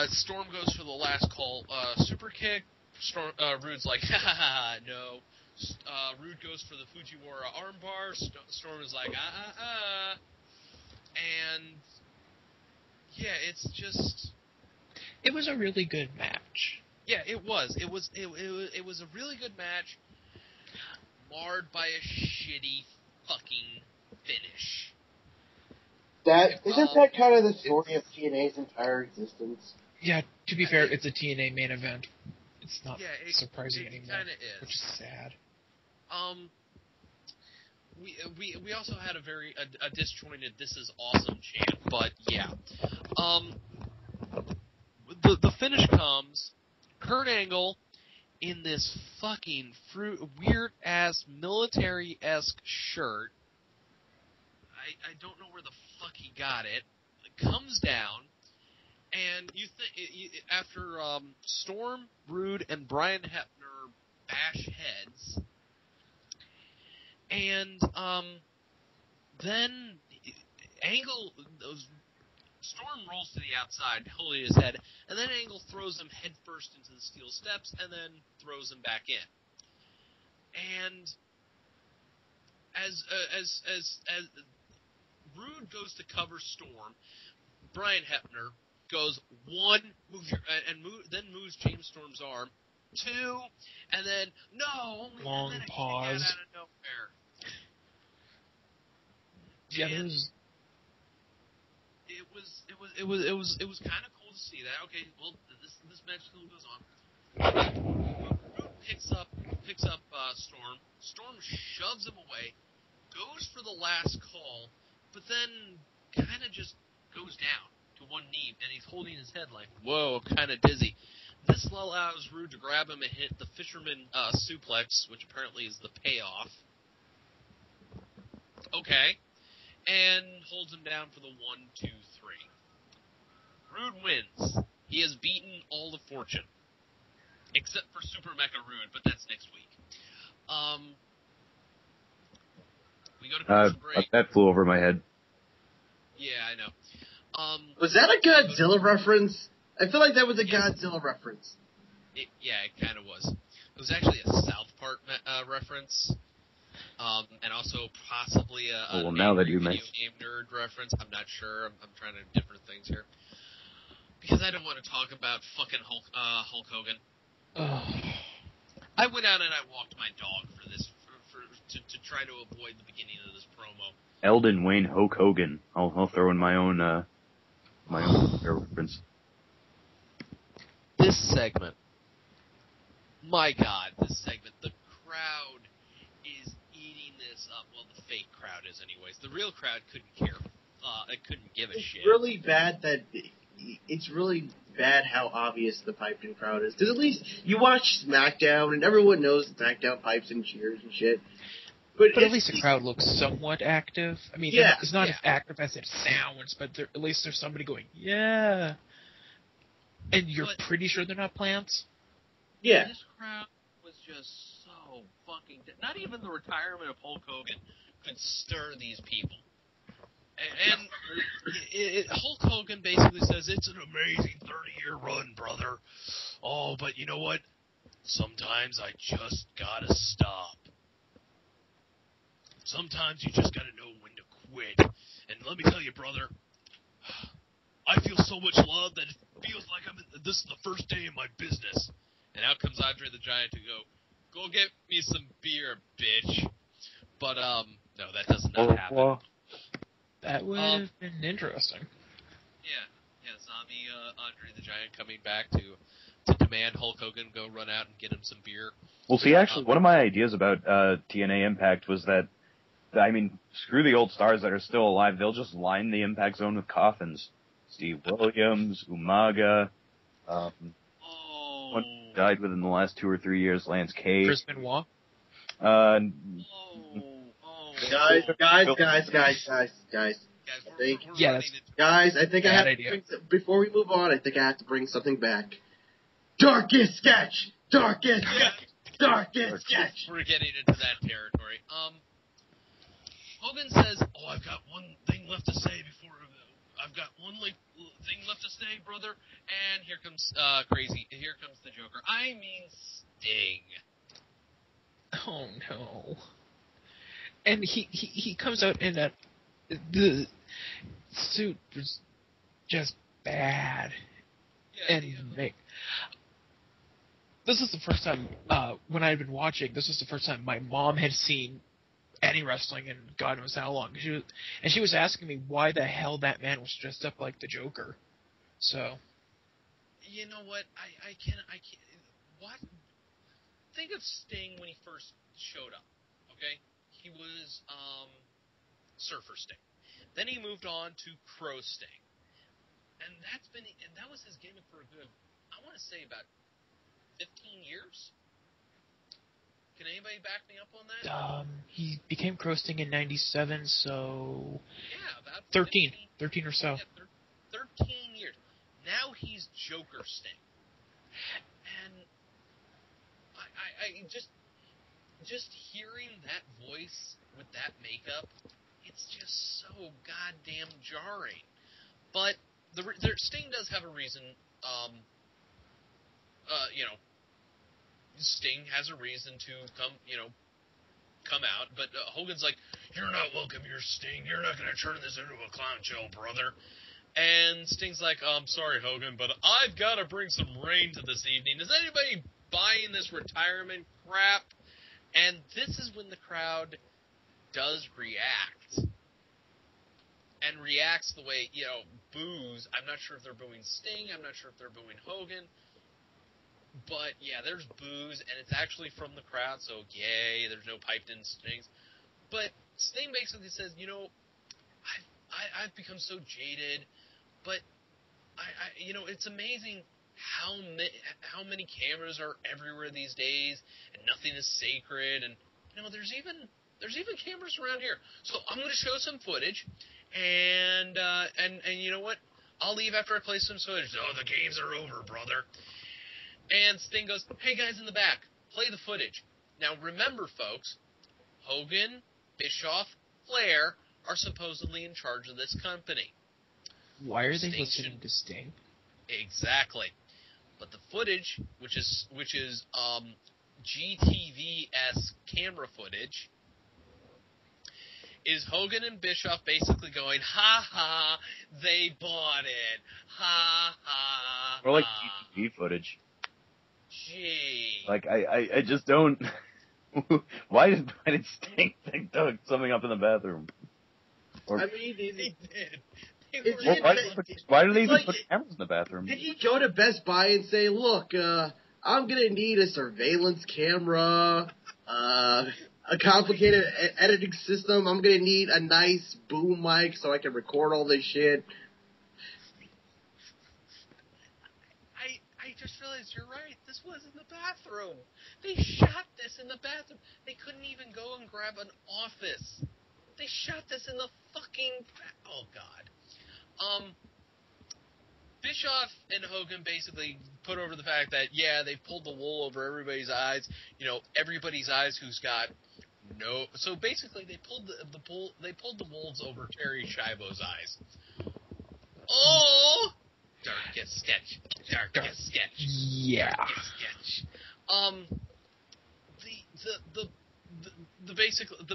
Storm goes for the last call, super kick. Roode's like, ha ha ha, no. Roode goes for the Fujiwara armbar. Storm is like, and yeah, it's just. It was a really good match. Yeah, it was. It was a really good match, marred by a shitty fucking finish. Isn't that kind of the story of TNA's entire existence? Yeah, to be fair, it's a TNA main event. It's not surprising anymore, kinda is. Which is sad. We also had a disjointed "This is awesome" chant, but yeah. The finish comes. Kurt Angle in this fucking weird ass military-esque shirt. I don't know where the fuck he got it. Comes down, and after Storm, Roode, and Brian Hebner bash heads, and then Angle, Storm rolls to the outside, holding his head, and then Angle throws him headfirst into the steel steps, and then throws him back in. And as Roode goes to cover Storm, Brian Hebner goes one, then moves James Storm's arm, two, and then no, long and then pause out of nowhere. Yeah, it was kind of cool to see that. Okay, well, this match still goes on. Roode picks up Storm. Storm shoves him away, goes for the last call, but then kind of just goes down to one knee, and he's holding his head like, whoa, I'm kind of dizzy. This allows Roode to grab him and hit the Fisherman suplex, which apparently is the payoff. Okay. And holds him down for the 1, 2, 3. Roode wins. He has beaten all of Fortune. Except for Super Mecha Roode, but that's next week. We go to commercial break. That flew over my head. Yeah, I know. Was that a Godzilla reference? I feel like that was a Godzilla reference. It kind of was. It was actually a South Park reference, and also possibly a now that you video game nerd reference. I'm not sure. I'm trying to do different things here because I don't want to talk about fucking Hulk Hogan. I went out and I walked my dog for this to try to avoid the beginning of this promo. Eldon Wayne Hulk Hogan. I'll throw in my own reference. This segment. My God, this segment. The crowd is eating this up. Well, the fake crowd is anyways. The real crowd couldn't care. It couldn't give a shit. It's really bad how obvious the piped-in crowd is. Because at least you watch SmackDown, and everyone knows SmackDown pipes and cheers and shit. But at least the crowd looks somewhat active. I mean, it's not as active as it sounds, but at least there's somebody going, yeah. And you're pretty sure they're not plants? Yeah. This crowd was just so fucking... Not even the retirement of Hulk Hogan could stir these people. And Hulk Hogan basically says, it's an amazing 30-year run, brother. Oh, but you know what? Sometimes I just gotta stop. Sometimes you just gotta know when to quit. And let me tell you, brother, I feel so much love that it feels like this is the first day of my business. And out comes Andre the Giant to go get me some beer, bitch. But, no, that does not happen. That would have been interesting. Yeah, zombie Andre the Giant coming back to demand Hulk Hogan go run out and get him some beer. Well, see, actually, one of my ideas about TNA Impact was that, I mean, screw the old stars that are still alive. They'll just line the Impact Zone with coffins. Steve Williams, Umaga, one died within the last 2 or 3 years, Lance Cage. Chris Benoit? Guys, I think I have to before we move on, I think I have to bring something back. Darkest sketch! Darkest sketch! We're getting into that territory. Hogan says, "Oh, I've got one thing left to say I've got one thing left to say, brother." And here comes crazy. Here comes the Joker. I mean Sting. Oh no! And he comes out in that the suit was just bad. Yeah, this is the first time when I had been watching. This was the first time my mom had seen any wrestling in God knows how long. She was asking me why the hell that man was dressed up like the Joker. So, you know what? I can't. What? Think of Sting when he first showed up. Okay, he was Surfer Sting. Then he moved on to Crow Sting, and that was his gimmick for a good, I want to say, about 15 years. Can anybody back me up on that? He became Crow Sting in 97, so... Yeah, about 13 or so. Yeah, 13 years. Now he's Joker Sting. And I just hearing that voice with that makeup, it's just so goddamn jarring. But Sting does have a reason, Sting has a reason to come out, but Hogan's like, "You're not welcome here, Sting. You're not going to turn this into a clown show, brother." And Sting's like, "I'm sorry, Hogan, but I've got to bring some rain to this evening. Is anybody buying this retirement crap?" And this is when the crowd does react. And reacts the way, boos. I'm not sure if they're booing Sting. I'm not sure if they're booing Hogan. But, yeah, there's boos, and it's actually from the crowd, so yay, there's no piped-in Stings. But Sting basically says, I've become so jaded, but, it's amazing how many cameras are everywhere these days, and nothing is sacred, and, there's even cameras around here. So I'm going to show some footage, and you know what? I'll leave after I play some footage. Oh, the games are over, brother. And Sting goes, "Hey, guys in the back, play the footage." Now, remember, folks, Hogan, Bischoff, Flair are supposedly in charge of this company. Why are they Sting listening to Sting? Exactly. But the footage, which is GTV-esque camera footage, is Hogan and Bischoff basically going, ha ha, they bought it, ha ha. Or like ha. GTV footage. Gee. Like I just don't. Why did Sting think Doug something up in the bathroom? Or, I mean, They did. They It's were why do they even like- put cameras in the bathroom? did he go to Best Buy and say, look, I'm going to need a surveillance camera, a complicated editing system. I'm going to need a nice boom mic so I can record all this shit. I just realized you're right. This was in the bathroom. They shot this in the bathroom. They couldn't even go and grab an office. They shot this in the fucking... Oh, God. Bischoff and Hogan basically put over the fact that, yeah, they pulled the wool over everybody's eyes. You know, everybody's eyes who's got no... So basically, they pulled the wolves over Terry Schiavo's eyes. Oh! Darkest sketch. Darkest sketch. Yeah. Darkest sketch. The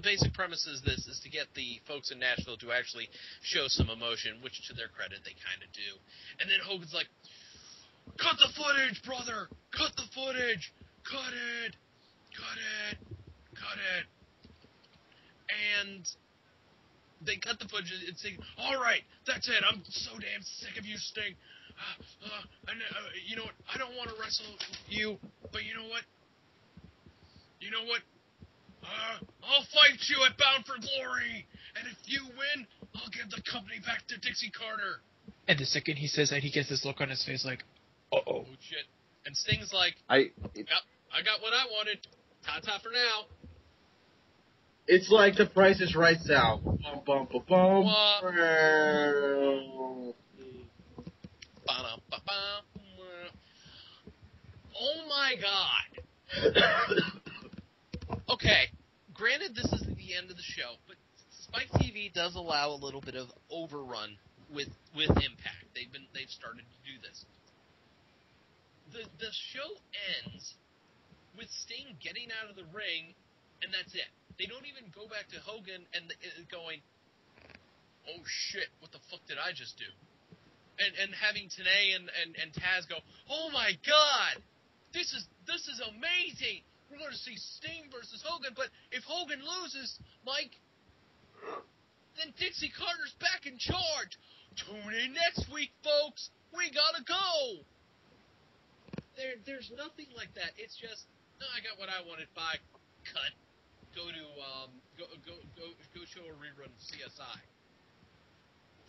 basic premise is this: is to get the folks in Nashville to actually show some emotion, which to their credit they kind of do. And then Hogan's like, "Cut the footage, brother! Cut the footage! Cut it! Cut it! Cut it!" And they cut the footage and say, "All right, that's it. I'm so damn sick of you, Sting. You know what? I don't want to wrestle you, but you know what? You know what? I'll fight you at Bound for Glory, and if you win, I'll give the company back to Dixie Carter." And the second he says that, he gets this look on his face like, uh-oh. Oh, shit. And Sting's like, I "Yep, I got what I wanted. Ta-ta for now." It's like The Price is Right South. Bum, bum, bum, bum. Wah. Oh my God. Okay, granted this isn't the end of the show, but Spike TV does allow a little bit of overrun with Impact. They've started to do this. The show ends with Sting getting out of the ring, and that's it. They don't even go back to Hogan and going, "Oh shit, what the fuck did I just do?" And having TNA and Taz go, "Oh my God, this is amazing. We're going to see Sting versus Hogan, but if Hogan loses, Mike, then Dixie Carter's back in charge. Tune in next week, folks. We gotta go." There's nothing like that. It's just, no, I got what I wanted. Bye. Cut. Go show a rerun of CSI.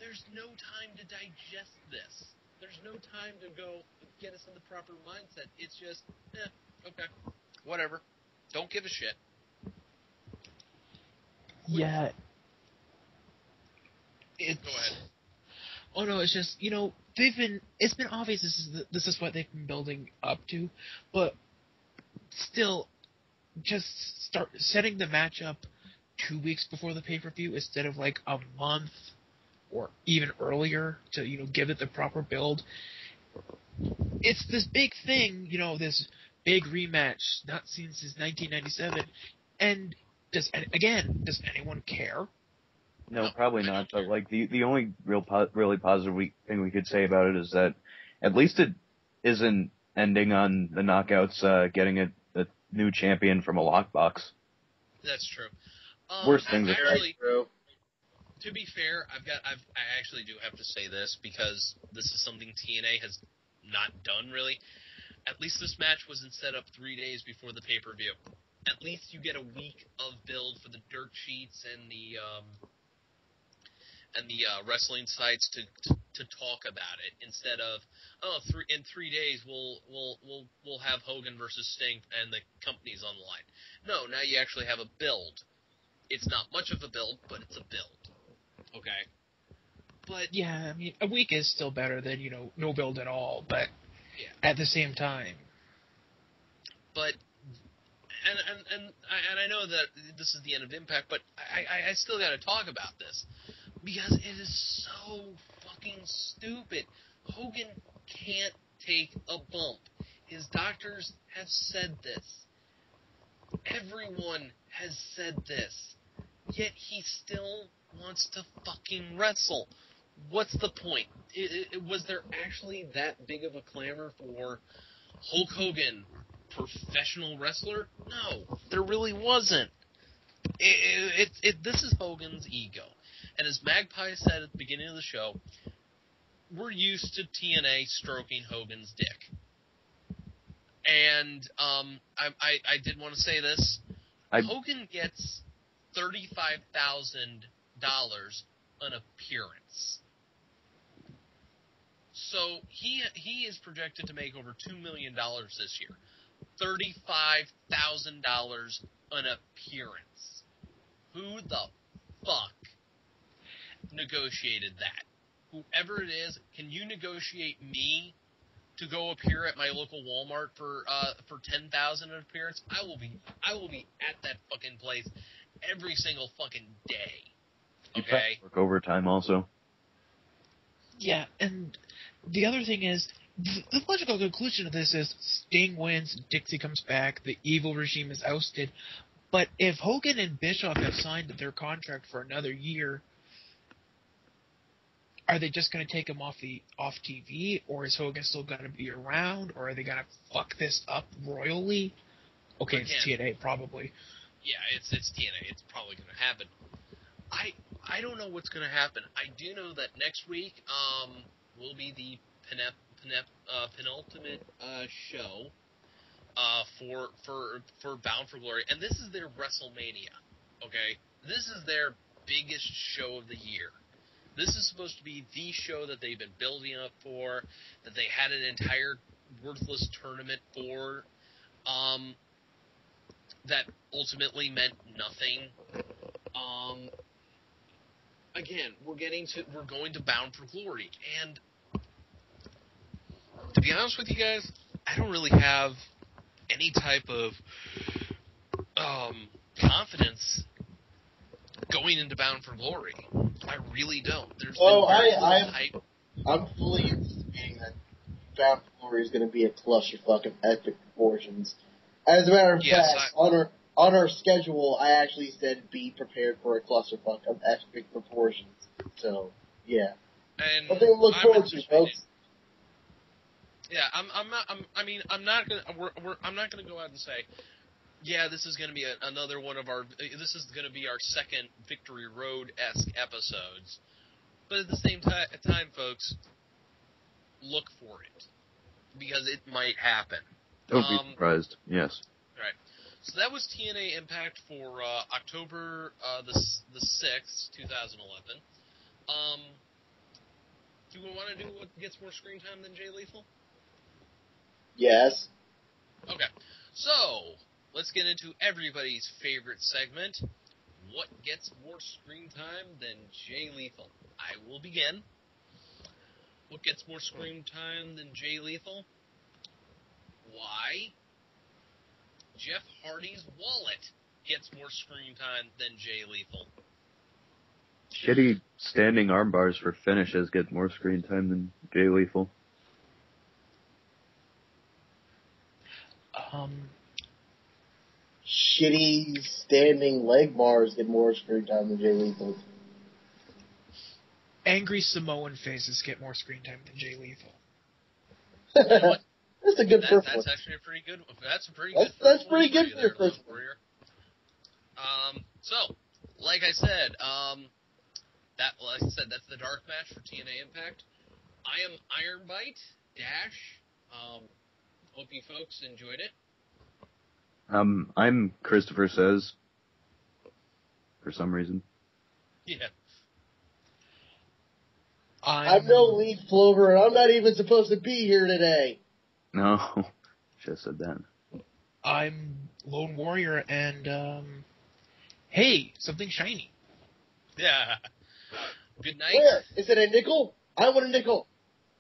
There's no time to digest this. There's no time to go get us in the proper mindset. It's just, okay, whatever. Don't give a shit. Yeah. Go ahead. Oh no, it's just, it's been obvious this is what they've been building up to, but still, just start setting the match up 2 weeks before the pay-per-view instead of like a month or even earlier to, give it the proper build. It's this big thing, this big rematch not seen since 1997, and does anyone care? No, probably not. But like the only really positive thing we could say about it is that at least it isn't ending on the Knockouts getting a new champion from a lockbox. That's true. Worst things are actually, to be fair, I actually do have to say this because this is something TNA has not done really. At least this match wasn't set up 3 days before the pay-per-view. At least you get a week of build for the dirt sheets and the wrestling sites to talk about it instead of in 3 days we'll have Hogan versus Sting and the company's on the line. No, now you actually have a build. It's not much of a build, but it's a build. Okay. But yeah, I mean, a week is still better than no build at all. But at the same time, but and I know that this is the end of Impact, but I still got to talk about this because it is so fucking stupid. Hogan can't take a bump. His doctors have said this. Everyone has said this. Yet he still wants to fucking wrestle. What's the point? Was there actually that big of a clamor for Hulk Hogan, professional wrestler? No, there really wasn't. This is Hogan's ego. And as Magpie said at the beginning of the show, we're used to TNA stroking Hogan's dick. And I did want to say this. Hogan gets $35,000 an appearance. So he is projected to make over $2 million this year. $35,000 an appearance. Who the fuck negotiated that? Whoever it is, can you negotiate me to go appear at my local Walmart for $10,000 an appearance? I will be at that fucking place every single fucking day. Okay. Work overtime also. Yeah, and the other thing is, the logical conclusion of this is Sting wins, Dixie comes back, the evil regime is ousted. But if Hogan and Bischoff have signed their contract for another year, are they just going to take him off TV, or is Hogan still going to be around, or are they going to fuck this up royally? Okay, Again, it's TNA probably. Yeah, it's TNA. It's probably going to happen. I don't know what's going to happen. I do know that next week will be the penultimate show for Bound for Glory, and this is their WrestleMania. Okay, this is their biggest show of the year. This is supposed to be the show that they've been building up for, that they had an entire worthless tournament for, that ultimately meant nothing. Again, we're going to Bound for Glory, and to be honest with you guys, I don't really have any type of confidence going into Bound for Glory. I really don't. I'm fully anticipating that Bound for Glory is going to be a clusterfuck of epic proportions. As a matter of fact, on our schedule, I actually said be prepared for a clusterfuck of epic proportions. So, yeah. And something to look forward to, folks. Yeah, I'm not gonna go out and say, yeah, this is gonna be another one of our. This is gonna be our second Victory Road-esque episodes. But at the same time, folks, look for it because it might happen. Don't be surprised. Yes. Right. So that was TNA Impact for October the 6th, 2011. Do we want to do what gets more screen time than Jay Lethal? Yes. Okay. So, let's get into everybody's favorite segment. What gets more screen time than Jay Lethal? I will begin. What gets more screen time than Jay Lethal? Why? Jeff Hardy's wallet gets more screen time than Jay Lethal. Shitty standing arm bars for finishes get more screen time than Jay Lethal. Shitty standing leg bars get more screen time than Jay Lethal. Angry Samoan faces get more screen time than Jay Lethal. You know what? That's a good first one. That's actually a pretty good. That's pretty good for your first warrior. So, like I said, that's the dark match for TNA Impact. I am Ironbite Dash. Hope you folks enjoyed it. I'm Christopher Says. For some reason. Yeah. I'm no leaf Plover, and I'm not even supposed to be here today. No, should have said that. I'm Lone Warrior, and hey, something shiny. Yeah. Good night. Where? Is it a nickel? I want a nickel.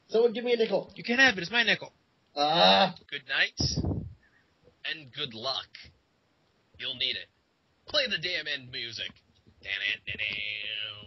Someone give me a nickel. You can have it. It's my nickel. Good night, and good luck. You'll need it. Play the damn end music. Dan-dan-dan-dan.